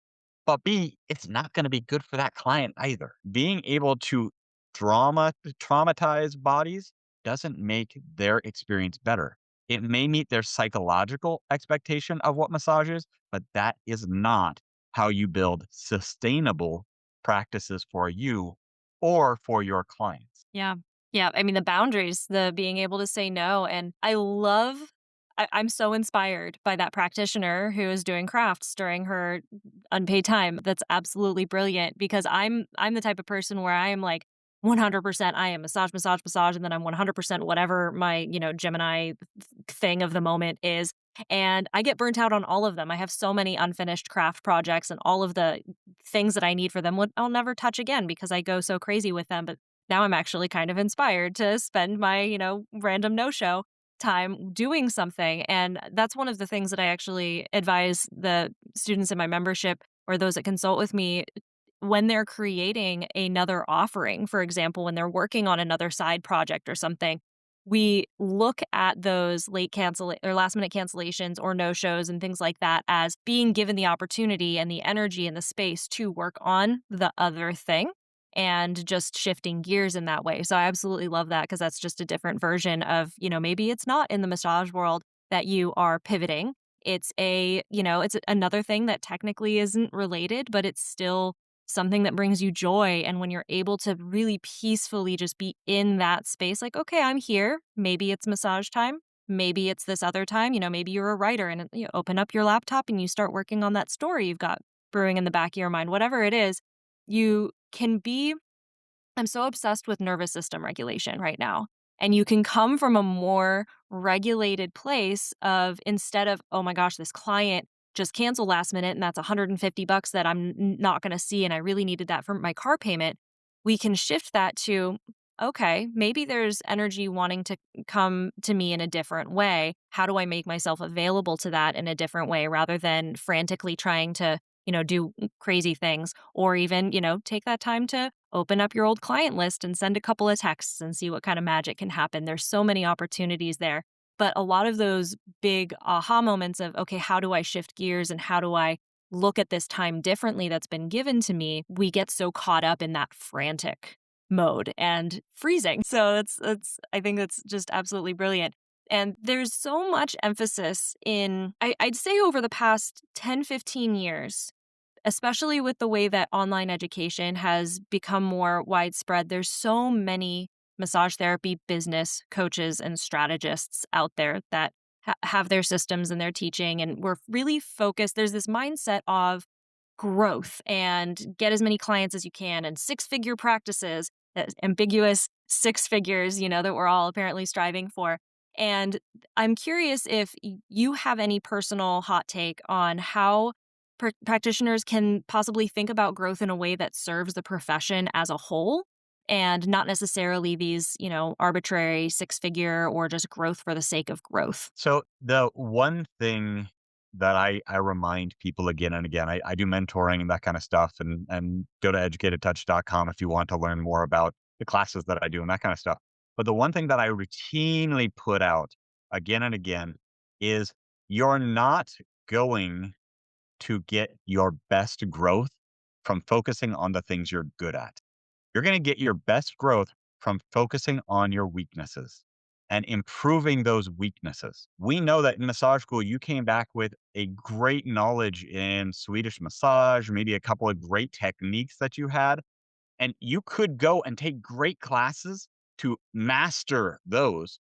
but B, it's not going to be good for that client either. Being able to traumatize bodies doesn't make their experience better. It may meet their psychological expectation of what massage is, but that is not how you build sustainable practices for you or for your clients. Yeah. Yeah. I mean, the boundaries, the being able to say no. And I'm so inspired by that practitioner who is doing crafts during her unpaid time. That's absolutely brilliant because I'm the type of person where I am like 100% I am massage, massage, massage, and then I'm 100% whatever my, Gemini thing of the moment is. And I get burnt out on all of them. I have so many unfinished craft projects and all of the things that I need for them I'll never touch again because I go so crazy with them. But now I'm actually kind of inspired to spend my, random no-show time doing something. And that's one of the things that I actually advise the students in my membership or those that consult with me when they're creating another offering. For example, when they're working on another side project or something, we look at those late cancel or last minute cancellations or no shows and things like that as being given the opportunity and the energy and the space to work on the other thing and just shifting gears in that way. So I absolutely love that because that's just a different version of, maybe it's not in the massage world that you are pivoting. It's another thing that technically isn't related, but it's still something that brings you joy. And when you're able to really peacefully just be in that space, like, okay, I'm here. Maybe it's massage time. Maybe it's this other time. Maybe you're a writer and you open up your laptop and you start working on that story you've got brewing in the back of your mind, whatever it is, you can be. I'm so obsessed with nervous system regulation right now. And you can come from a more regulated place of instead of, oh my gosh, this client just canceled last minute and that's $150 that I'm not going to see. And I really needed that for my car payment. We can shift that to, okay, maybe there's energy wanting to come to me in a different way. How do I make myself available to that in a different way rather than frantically trying to, do crazy things or even, take that time to open up your old client list and send a couple of texts and see what kind of magic can happen. There's so many opportunities there. But a lot of those big aha moments of, okay, how do I shift gears and how do I look at this time differently that's been given to me? We get so caught up in that frantic mode and freezing. So I think that's just absolutely brilliant. And there's so much emphasis I'd say over the past 10, 15 years, especially with the way that online education has become more widespread, there's so many massage therapy business coaches and strategists out there that have their systems and their teaching. And we're really focused. There's this mindset of growth and get as many clients as you can and six-figure practices, that ambiguous six figures, that we're all apparently striving for. And I'm curious if you have any personal hot take on how practitioners can possibly think about growth in a way that serves the profession as a whole and not necessarily these, arbitrary six-figure or just growth for the sake of growth. So the one thing that I remind people again and again, I do mentoring and that kind of stuff, and go to educatedtouch.com if you want to learn more about the classes that I do and that kind of stuff. But the one thing that I routinely put out again and again is you're not going to get your best growth from focusing on the things you're good at. You're going to get your best growth from focusing on your weaknesses and improving those weaknesses. We know that in massage school, you came back with a great knowledge in Swedish massage, maybe a couple of great techniques that you had, and you could go and take great classes to master those.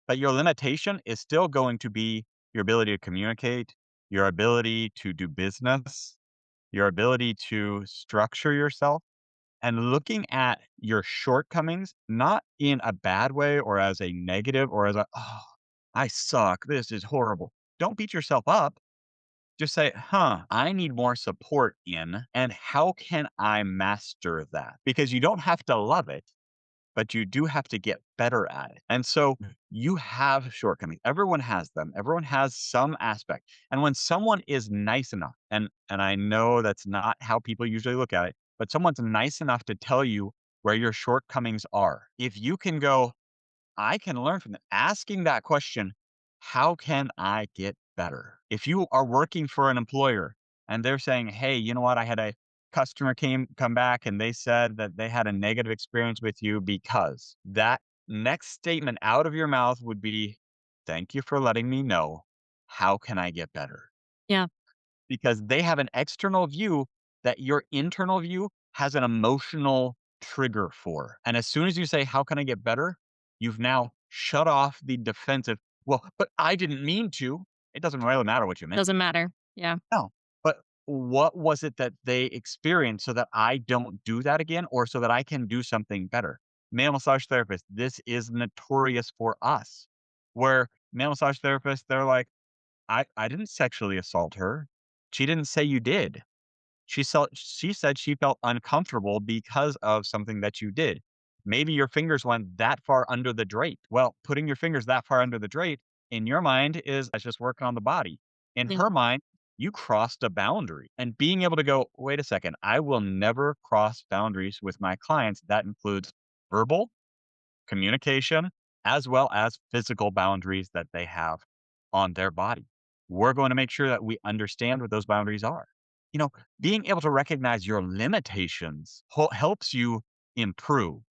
But your limitation is still going to be your ability to communicate, your ability to do business, your ability to structure yourself and looking at your shortcomings, not in a bad way or as a negative or as a, oh, I suck. This is horrible. Don't beat yourself up. Just say, I need more support in, and how can I master that? Because you don't have to love it, but you do have to get better at it. And so you have shortcomings. Everyone has them. Everyone has some aspect. And when someone is nice enough, and I know that's not how people usually look at it, but someone's nice enough to tell you where your shortcomings are. If you can go, I can learn from them. Asking that question, how can I get better? If you are working for an employer and they're saying, hey, you know what? I had a customer come back and they said that they had a negative experience with you because that next statement out of your mouth would be, thank you for letting me know. How can I get better? Yeah. Because they have an external view that your internal view has an emotional trigger for. And as soon as you say, how can I get better? You've now shut off the defensive. Well, but I didn't mean to. It doesn't really matter what you meant. Doesn't matter. Yeah. No. But what was it that they experienced so that I don't do that again or so that I can do something better? Male massage therapists, this is notorious for us, where male massage therapists, they're like, I didn't sexually assault her. She didn't say you did. She said she felt uncomfortable because of something that you did. Maybe your fingers went that far under the drape. Well, putting your fingers that far under the drape in your mind is that's just working on the body. In Yeah. her mind, you crossed a boundary. And being able to go, wait a second, I will never cross boundaries with my clients. That includes verbal communication, as well as physical boundaries that they have on their body. We're going to make sure that we understand what those boundaries are. You know, being able to recognize your limitations helps you improve.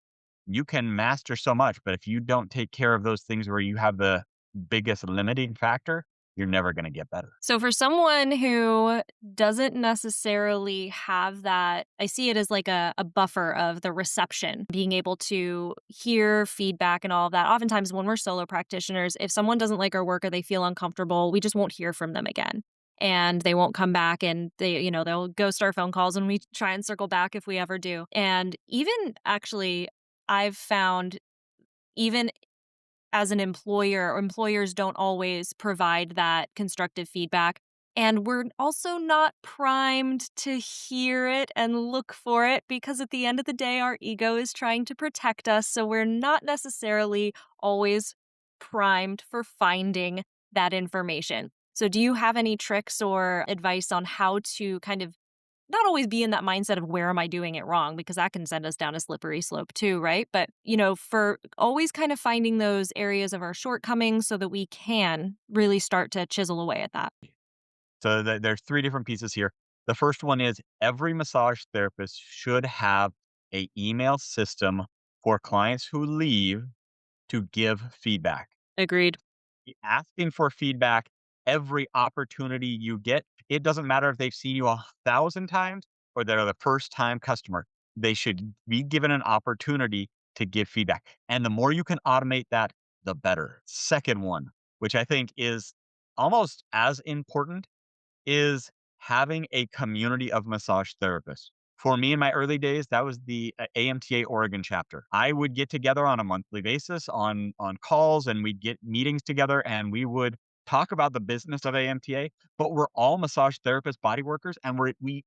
You can master so much, but if you don't take care of those things where you have the biggest limiting factor, you're never going to get better. So for someone who doesn't necessarily have that, I see it as like a buffer of the reception, being able to hear feedback and all of that. Oftentimes when we're solo practitioners, if someone doesn't like our work or they feel uncomfortable, we just won't hear from them again. And they won't come back and they'll ghost our phone calls when we try and circle back if we ever do. And even actually, I've found even as an employer, employers don't always provide that constructive feedback. And we're also not primed to hear it and look for it because at the end of the day, our ego is trying to protect us. So we're not necessarily always primed for finding that information. So, do you have any tricks or advice on how to kind of not always be in that mindset of where am I doing it wrong? Because that can send us down a slippery slope too, right? But, for always kind of finding those areas of our shortcomings so that we can really start to chisel away at that. So there's three different pieces here. The first one is every massage therapist should have a email system for clients who leave to give feedback. Agreed. Asking for feedback every opportunity you get. It doesn't matter if they've seen you 1,000 times or they're the first time customer. They should be given an opportunity to give feedback. And the more you can automate that, the better. Second one, which I think is almost as important, is having a community of massage therapists. For me in my early days, that was the AMTA Oregon chapter. I would get together on a monthly basis on calls, and we'd get meetings together, and we would talk about the business of AMTA. But we're all massage therapists, body workers, and we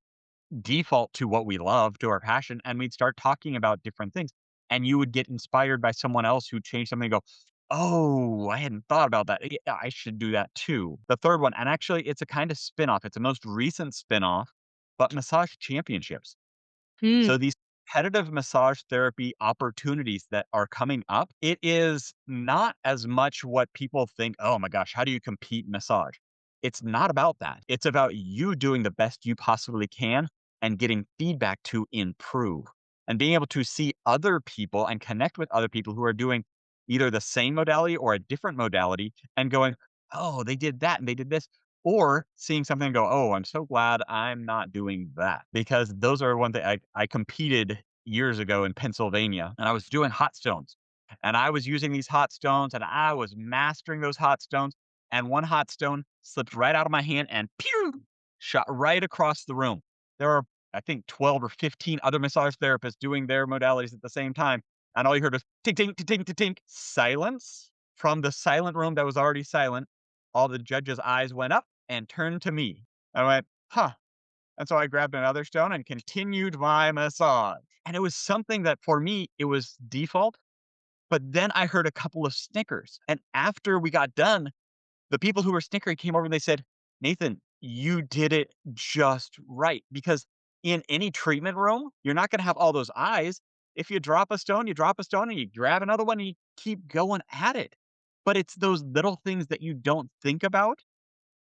default to what we love, to our passion, and we'd start talking about different things. And you would get inspired by someone else who changed something and go, "Oh, I hadn't thought about that. Yeah, I should do that too." The third one, and actually it's a kind of spin-off. It's a most recent spin-off, but massage championships. Hmm. So these competitive massage therapy opportunities that are coming up, it is not as much what people think, "Oh my gosh, how do you compete in massage?" It's not about that. It's about you doing the best you possibly can and getting feedback to improve and being able to see other people and connect with other people who are doing either the same modality or a different modality and going, "Oh, they did that and they did this." Or seeing something and go, "Oh, I'm so glad I'm not doing that." Because those are one thing I competed years ago in Pennsylvania, and I was doing hot stones. And I was using these hot stones, and I was mastering those hot stones, and one hot stone slipped right out of my hand and pew! Shot right across the room. There are, I think, 12 or 15 other massage therapists doing their modalities at the same time, and all you heard was tink, tink, tink, tink, tink, silence from the silent room that was already silent. All the judges' eyes went up and turned to me. I went, "Huh." And so I grabbed another stone and continued my massage. And it was something that for me, it was default. But then I heard a couple of snickers. And after we got done, the people who were snickering came over and they said, "Nathan, you did it just right." Because in any treatment room, you're not going to have all those eyes. If you drop a stone, you drop a stone and you grab another one and you keep going at it. But it's those little things that you don't think about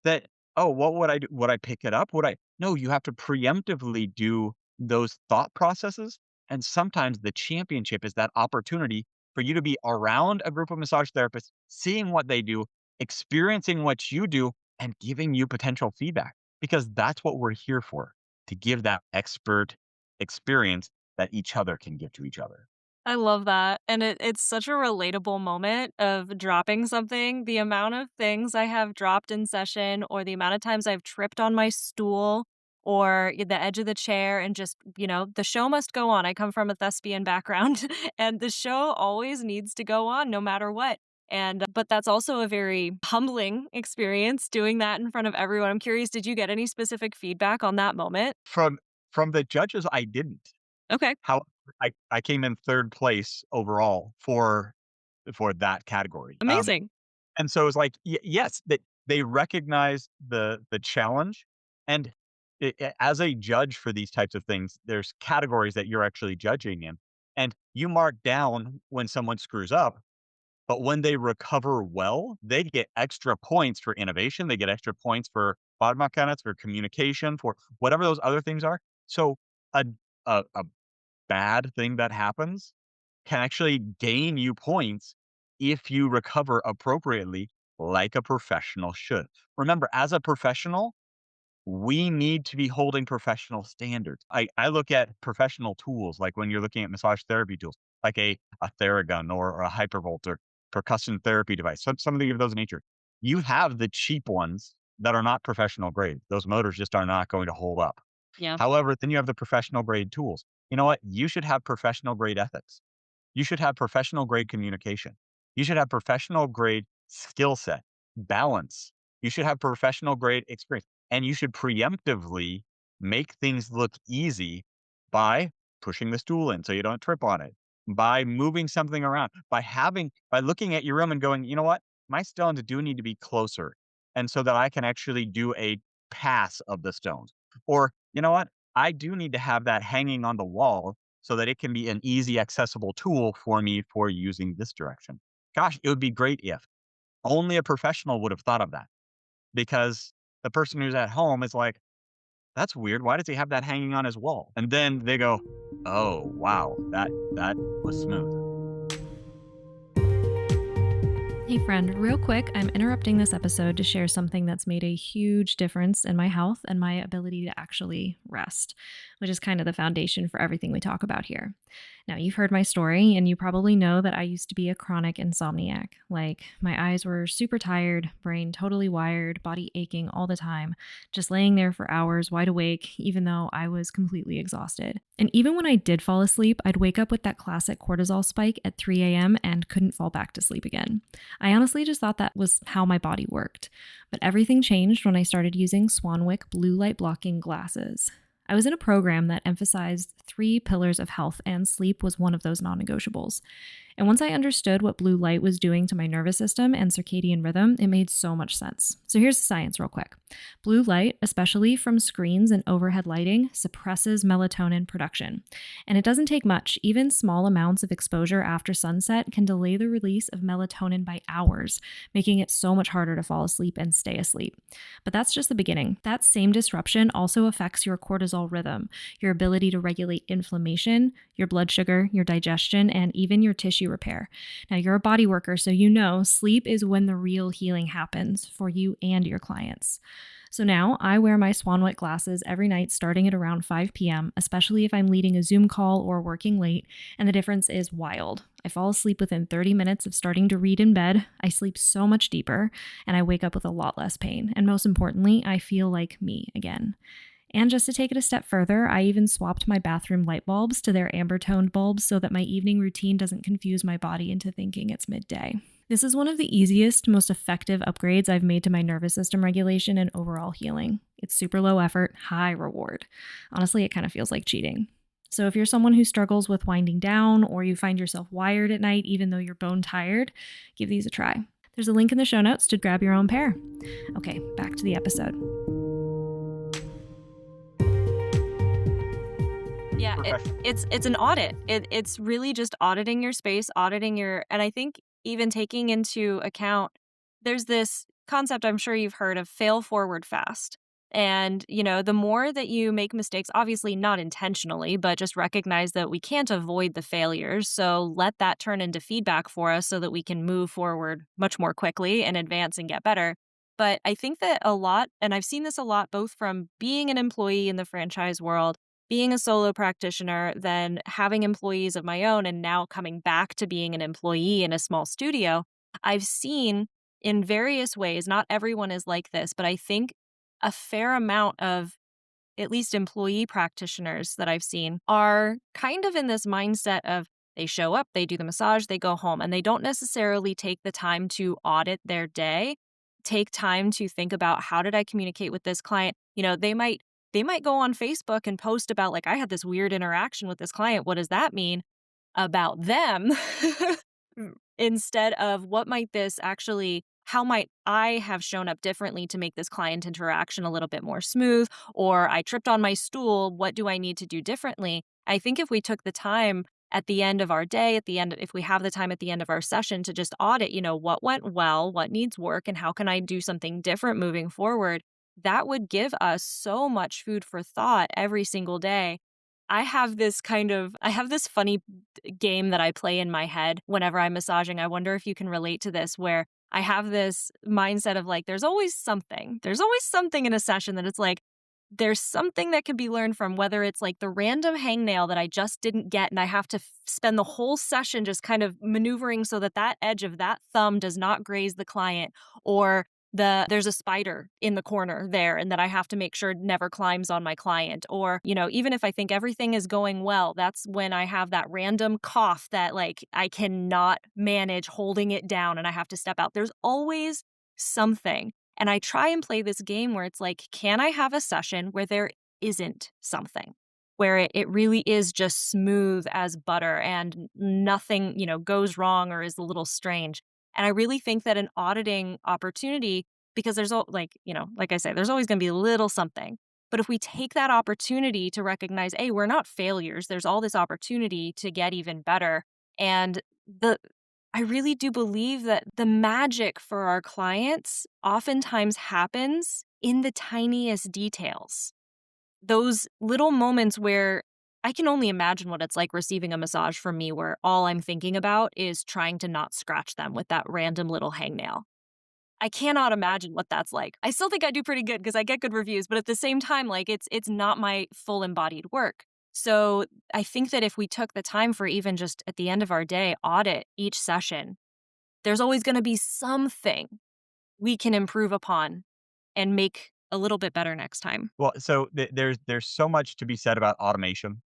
that, "Oh, what would I do? Would I pick it up? Would I?" No, you have to preemptively do those thought processes, and sometimes the championship is that opportunity for you to be around a group of massage therapists, seeing what they do, experiencing what you do, and giving you potential feedback, because that's what we're here for, to give that expert experience that each other can give to each other. I love that, and it's such a relatable moment of dropping something. The amount of things I have dropped in session or the amount of times I've tripped on my stool or the edge of the chair and just, the show must go on. I come from a thespian background, and the show always needs to go on no matter what. And but that's also a very humbling experience doing that in front of everyone. I'm curious, did you get any specific feedback on that moment? From the judges, I didn't. Okay, How I came in 3rd place overall for that category. amazing. And so it's like, yes, that they recognize the challenge, and as a judge for these types of things, there's categories that you're actually judging in, and you mark down when someone screws up, but when they recover well, they get extra points for innovation. They get extra points for body mechanics, for communication, for whatever those other things are. So a a bad thing that happens can actually gain you points if you recover appropriately, like a professional should. Remember, as a professional, we need to be holding professional standards. I look at professional tools, like when you're looking at massage therapy tools, like a Theragun or a Hypervolt or percussion therapy device, something of those nature. You have the cheap ones that are not professional grade. Those motors just are not going to hold up. Yeah. However, then you have the professional grade tools. You know what? You should have professional grade ethics. You should have professional grade communication. You should have professional grade skill set, balance. You should have professional grade experience. And you should preemptively make things look easy by pushing the stool in so you don't trip on it, by moving something around, by looking at your room and going, "You know what? My stones do need to be closer." And so that I can actually do a pass of the stones. Or, "You know what? I do need to have that hanging on the wall so that it can be an easy accessible tool for me for using this direction." Gosh, it would be great if only a professional would have thought of that, because the person who's at home is like, "That's weird. Why does he have that hanging on his wall?" And then they go, "Oh, wow, that was smooth." Hey, friend, real quick, I'm interrupting this episode to share something that's made a huge difference in my health and my ability to actually rest, which is kind of the foundation for everything we talk about here. Now, you've heard my story, and you probably know that I used to be a chronic insomniac. Like, my eyes were super tired, brain totally wired, body aching all the time, just laying there for hours wide awake, even though I was completely exhausted. And even when I did fall asleep, I'd wake up with that classic cortisol spike at 3 a.m. and couldn't fall back to sleep again. I honestly just thought that was how my body worked. But everything changed when I started using Swanwick blue light blocking glasses. I was in a program that emphasized 3 pillars of health, and sleep was one of those non-negotiables. And once I understood what blue light was doing to my nervous system and circadian rhythm, it made so much sense. So here's the science real quick. Blue light, especially from screens and overhead lighting, suppresses melatonin production. And it doesn't take much. Even small amounts of exposure after sunset can delay the release of melatonin by hours, making it so much harder to fall asleep and stay asleep. But that's just the beginning. That same disruption also affects your cortisol rhythm, your ability to regulate inflammation, your blood sugar, your digestion, and even your tissue repair. Now, you're a body worker, so you know sleep is when the real healing happens for you and your clients. So now I wear my Swanwick glasses every night starting at around 5 p.m., especially if I'm leading a Zoom call or working late, and the difference is wild. I fall asleep within 30 minutes of starting to read in bed, I sleep so much deeper, and I wake up with a lot less pain. And most importantly, I feel like me again. And just to take it a step further, I even swapped my bathroom light bulbs to their amber-toned bulbs so that my evening routine doesn't confuse my body into thinking it's midday. This is one of the easiest, most effective upgrades I've made to my nervous system regulation and overall healing. It's super low effort, high reward. Honestly, it kind of feels like cheating. So if you're someone who struggles with winding down, or you find yourself wired at night even though you're bone tired, give these a try. There's a link in the show notes to grab your own pair. Okay, back to the episode. Yeah, it's an audit. It's really just auditing your space, and I think even taking into account, there's this concept I'm sure you've heard of, fail forward fast. And, the more that you make mistakes, obviously not intentionally, but just recognize that we can't avoid the failures. So let that turn into feedback for us so that we can move forward much more quickly and advance and get better. But I think that a lot, and I've seen this a lot, both from being an employee in the franchise world, being a solo practitioner, then having employees of my own, and now coming back to being an employee in a small studio, I've seen in various ways, not everyone is like this, but I think a fair amount of at least employee practitioners that I've seen are kind of in this mindset of they show up, they do the massage, they go home, and they don't necessarily take the time to audit their day, take time to think about, how did I communicate with this client? They might go on Facebook and post about, like, I had this weird interaction with this client. What does that mean about them? Instead of how might I have shown up differently to make this client interaction a little bit more smooth? Or I tripped on my stool. What do I need to do differently? I think if we took the time at the end of our day, if we have the time at the end of our session to just audit, what went well, what needs work, and how can I do something different moving forward, that would give us so much food for thought every single day. I have this funny game that I play in my head whenever I'm massaging. I wonder if you can relate to this, where I have this mindset of, like, there's always something in a session that it's like, there's something that can be learned from, whether it's like the random hangnail that I just didn't get and I have to spend the whole session just kind of maneuvering so that that edge of that thumb does not graze the client, or there's a spider in the corner there and that I have to make sure never climbs on my client. Or, even if I think everything is going well, that's when I have that random cough that, like, I cannot manage holding it down and I have to step out. There's always something. And I try and play this game where it's like, can I have a session where there isn't something? Where it really is just smooth as butter and nothing, goes wrong or is a little strange. And I really think that an auditing opportunity, because like I say, there's always going to be a little something. But if we take that opportunity to recognize, hey, we're not failures, there's all this opportunity to get even better. And I really do believe that the magic for our clients oftentimes happens in the tiniest details. Those little moments where I can only imagine what it's like receiving a massage from me, where all I'm thinking about is trying to not scratch them with that random little hangnail. I cannot imagine what that's like. I still think I do pretty good because I get good reviews, but at the same time, like, it's not my full embodied work. So I think that if we took the time for even just at the end of our day, audit each session, there's always going to be something we can improve upon and make a little bit better next time. Well, so there's so much to be said about automation.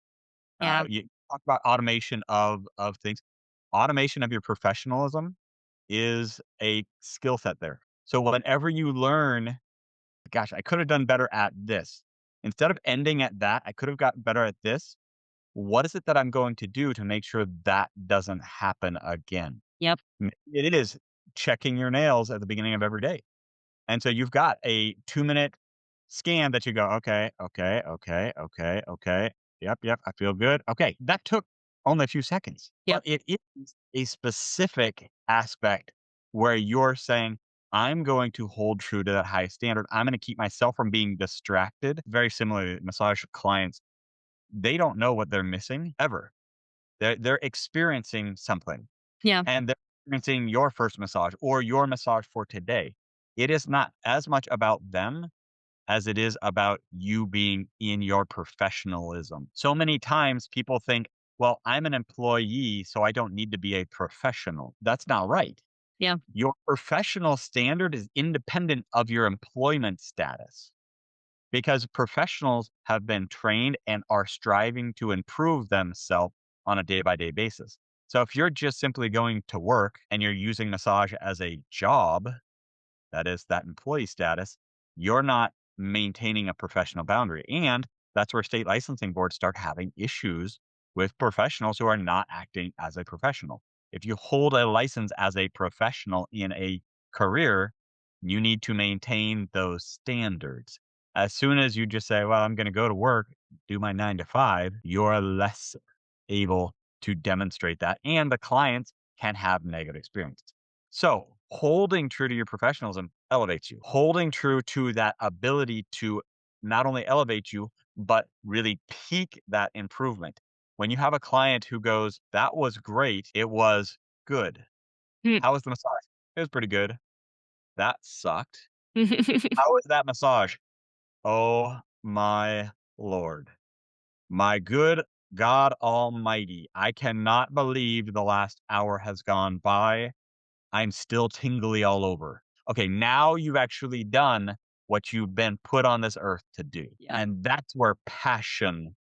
Yeah. You talk about automation of things. Automation of your professionalism is a skill set there. So whenever you learn, gosh, I could have done better at this. Instead of ending at that, I could have gotten better at this. What is it that I'm going to do to make sure that doesn't happen again? Yep. It is checking your nails at the beginning of every day. And so you've got a 2-minute scan that you go, okay, okay, okay, okay, okay. Yep, yep, I feel good. Okay, that took only a few seconds, but Yep. it is a specific aspect where you're saying, I'm going to hold true to that high standard. I'm going to keep myself from being distracted. Very similarly, massage clients, they don't know what they're missing ever. They're experiencing something Yeah. and they're experiencing your first massage or your massage for today. It is not as much about them as it is about you being in your professionalism. So many times people think, well, I'm an employee, so I don't need to be a professional. That's not right. Yeah. Your professional standard is independent of your employment status because professionals have been trained and are striving to improve themselves on a day by day basis. So if you're just simply going to work and you're using massage as a job, that is that employee status, you're not maintaining a professional boundary. And that's where state licensing boards start having issues with professionals who are not acting as a professional. If you hold a license as a professional in a career, you need to maintain those standards. As soon as you just say, well, I'm going to go to work, do my 9 to 5, you're less able to demonstrate that. And the clients can have negative experiences. So holding true to your professionalism elevates you. Holding true to that ability to not only elevate you, but really peak that improvement. When you have a client who goes, that was great, it was good. How was the massage? It was pretty good. That sucked. How was that massage? Oh my Lord. My good God Almighty. I cannot believe the last hour has gone by. I'm still tingly all over. Okay, now you've actually done what you've been put on this earth to do. Yeah. And that's where passion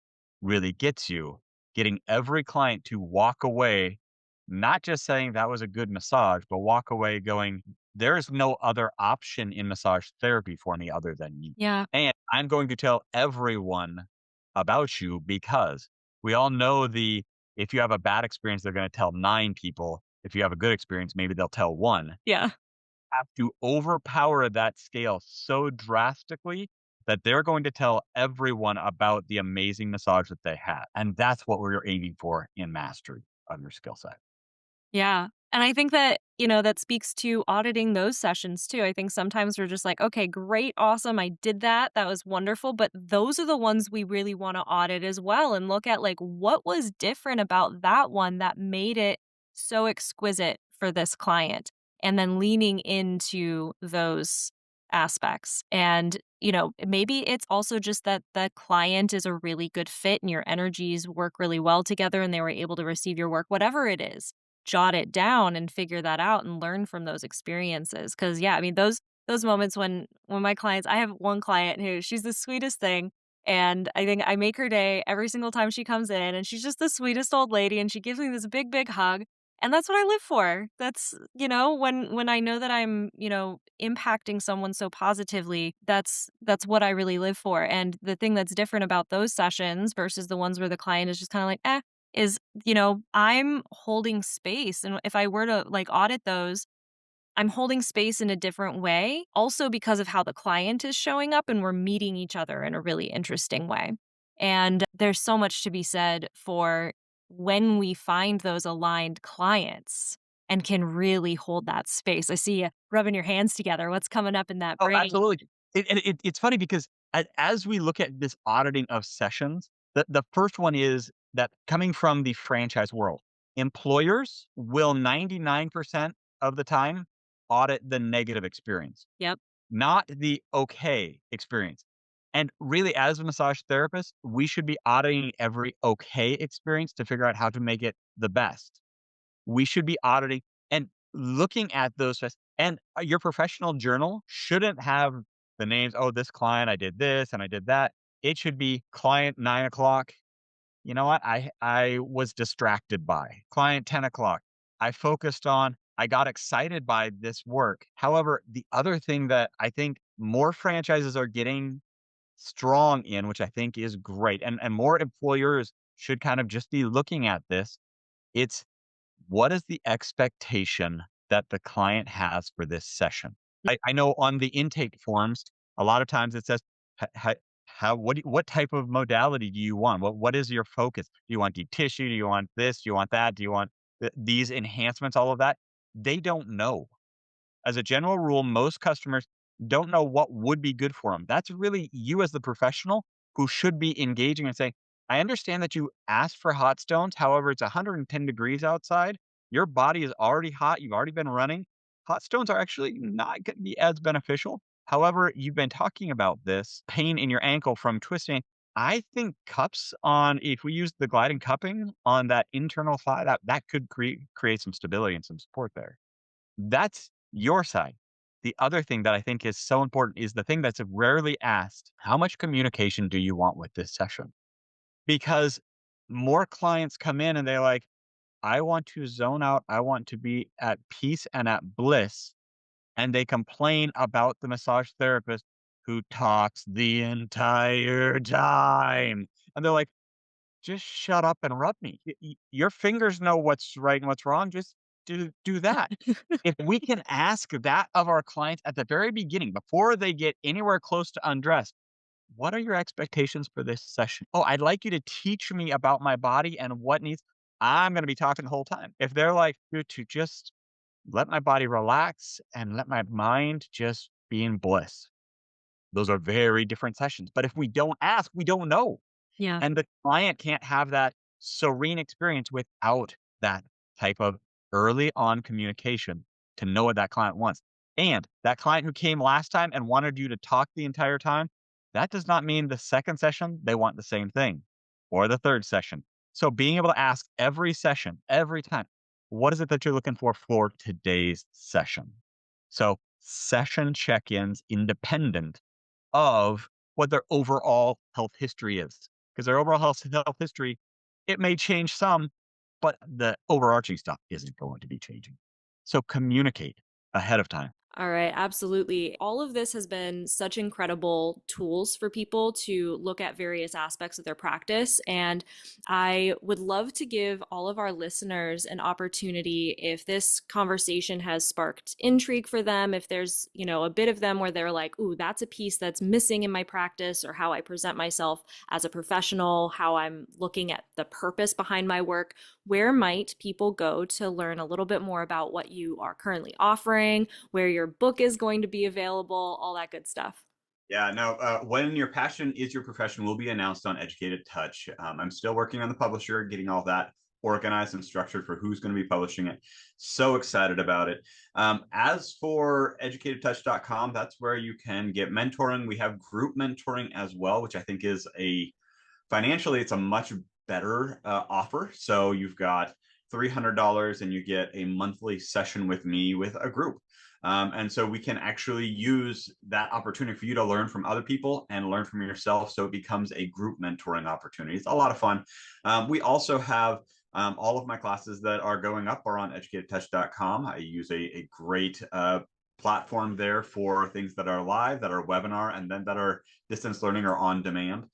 really gets you, getting every client to walk away, not just saying that was a good massage, but walk away going, there's no other option in massage therapy for me other than you. Yeah. And I'm going to tell everyone about you because we all know if you have a bad experience, they're going to tell 9 people. If you have a good experience, maybe they'll tell one. Yeah. Have to overpower that scale so drastically that they're going to tell everyone about the amazing massage that they had. And that's what we're aiming for in mastery of your skill set. Yeah. And I think that, that speaks to auditing those sessions too. I think sometimes we're just like, okay, great, awesome. I did that. That was wonderful. But those are the ones we really want to audit as well and look at like what was different about that one that made it so exquisite for this client. And then leaning into those aspects. And, maybe it's also just that the client is a really good fit and your energies work really well together and they were able to receive your work, whatever it is, jot it down and figure that out and learn from those experiences. Cause yeah, I mean, those moments when my clients, I have one client who she's the sweetest thing. And I think I make her day every single time she comes in and she's just the sweetest old lady and she gives me this big, big hug. And that's what I live for. That's, when I know that I'm, impacting someone so positively, that's what I really live for. And the thing that's different about those sessions versus the ones where the client is just kind of like, is, I'm holding space. And if I were to like audit those, I'm holding space in a different way, also because of how the client is showing up and we're meeting each other in a really interesting way. And there's so much to be said for when we find those aligned clients and can really hold that space. I see you rubbing your hands together. What's coming up in that Oh, brain? absolutely. It's funny because as we look at this auditing of sessions, the first one is that coming from the franchise world, employers will 99% of the time audit the negative experience, Yep. not the okay experience. And really, as a massage therapist, we should be auditing every okay experience to figure out how to make it the best. We should be auditing and looking at those and your professional journal shouldn't have the names, "Oh, this client, I did this and I did that." It should be client 9 o'clock. You know what? I was distracted by. Client 10 o'clock. I got excited by this work. However, the other thing that I think more franchises are getting strong in, which I think is great, and more employers should kind of just be looking at this. It's what is the expectation that the client has for this session? I know on the intake forms, a lot of times it says, how, what type of modality do you want? What is your focus? Do you want deep tissue? Do you want this? Do you want that? Do you want these enhancements? All of that? They don't know. As a general rule, most customers don't know what would be good for them. That's really you as the professional who should be engaging and saying, I understand that you asked for hot stones. However, it's 110 degrees outside. Your body is already hot. You've already been running. Hot stones are actually not going to be as beneficial. However, you've been talking about this pain in your ankle from twisting. I think cups on, if we use the gliding cupping on that internal thigh, that could create some stability and some support there. That's your side. The other thing that I think is so important is the thing that's rarely asked. How much communication do you want with this session? Because more clients come in and they're like, I want to zone out. I want to be at peace and at bliss. And they complain about the massage therapist who talks the entire time. And they're like, just shut up and rub me. Your fingers know what's right and what's wrong. Just do that. If we can ask that of our clients at the very beginning, before they get anywhere close to undressed, what are your expectations for this session? Oh, I'd like you to teach me about my body and what needs. I'm going to be talking the whole time. If they're like, to just let my body relax and let my mind just be in bliss. Those are very different sessions. But if we don't ask, we don't know. Yeah. And the client can't have that serene experience without that type of early on communication to know what that client wants. And that client who came last time and wanted you to talk the entire time, that does not mean the second session they want the same thing or the third session. So being able to ask every session, every time, what is it that you're looking for today's session? So session check-ins independent of what their overall health history is. Because their overall health history, it may change some, but the overarching stuff isn't going to be changing. So communicate ahead of time. All right, absolutely. All of this has been such incredible tools for people to look at various aspects of their practice. And I would love to give all of our listeners an opportunity if this conversation has sparked intrigue for them, if there's, a bit of them where they're like, ooh, that's a piece that's missing in my practice or how I present myself as a professional, how I'm looking at the purpose behind my work. Where might people go to learn a little bit more about what you are currently offering, where your book is going to be available, all that good stuff? Yeah, no, when your passion is your profession will be announced on Educated Touch. I'm still working on the publisher, getting all that organized and structured for who's going to be publishing it. So excited about it. As for educatedtouch.com, that's where you can get mentoring. We have group mentoring as well, which I think is financially, it's a much better offer. So you've got $300 and you get a monthly session with me with a group. And so we can actually use that opportunity for you to learn from other people and learn from yourself. So it becomes a group mentoring opportunity. It's a lot of fun. We also have all of my classes that are going up are on educatedtouch.com. I use a great platform there for things that are live, that are webinar, and then that are distance learning or on demand.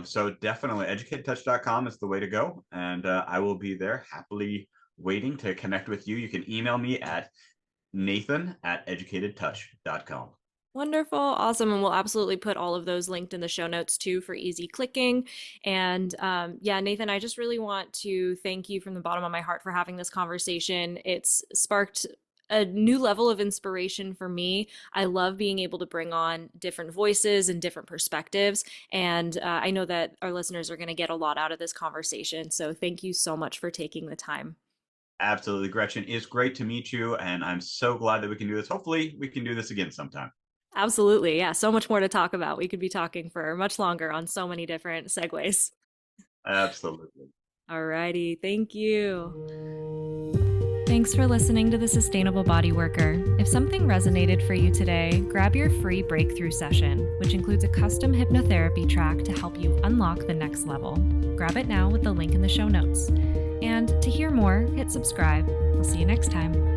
So definitely educatedtouch.com is the way to go. And I will be there happily waiting to connect with you. You can email me at nathan@educatedtouch.com. Wonderful. Awesome. And we'll absolutely put all of those linked in the show notes too for easy clicking. And yeah, Nathan, I just really want to thank you from the bottom of my heart for having this conversation. It's sparked a new level of inspiration for me. I love being able to bring on different voices and different perspectives. And I know that our listeners are going to get a lot out of this conversation. So thank you so much for taking the time. Absolutely, Gretchen. It's great to meet you, and I'm so glad that we can do this. Hopefully, we can do this again sometime. Absolutely. Yeah. So much more to talk about. We could be talking for much longer on so many different segues. Absolutely. Alrighty. Thank you. Thanks for listening to The Sustainable Body Worker. If something resonated for you today, grab your free breakthrough session, which includes a custom hypnotherapy track to help you unlock the next level. Grab it now with the link in the show notes. And to hear more, hit subscribe. We'll see you next time.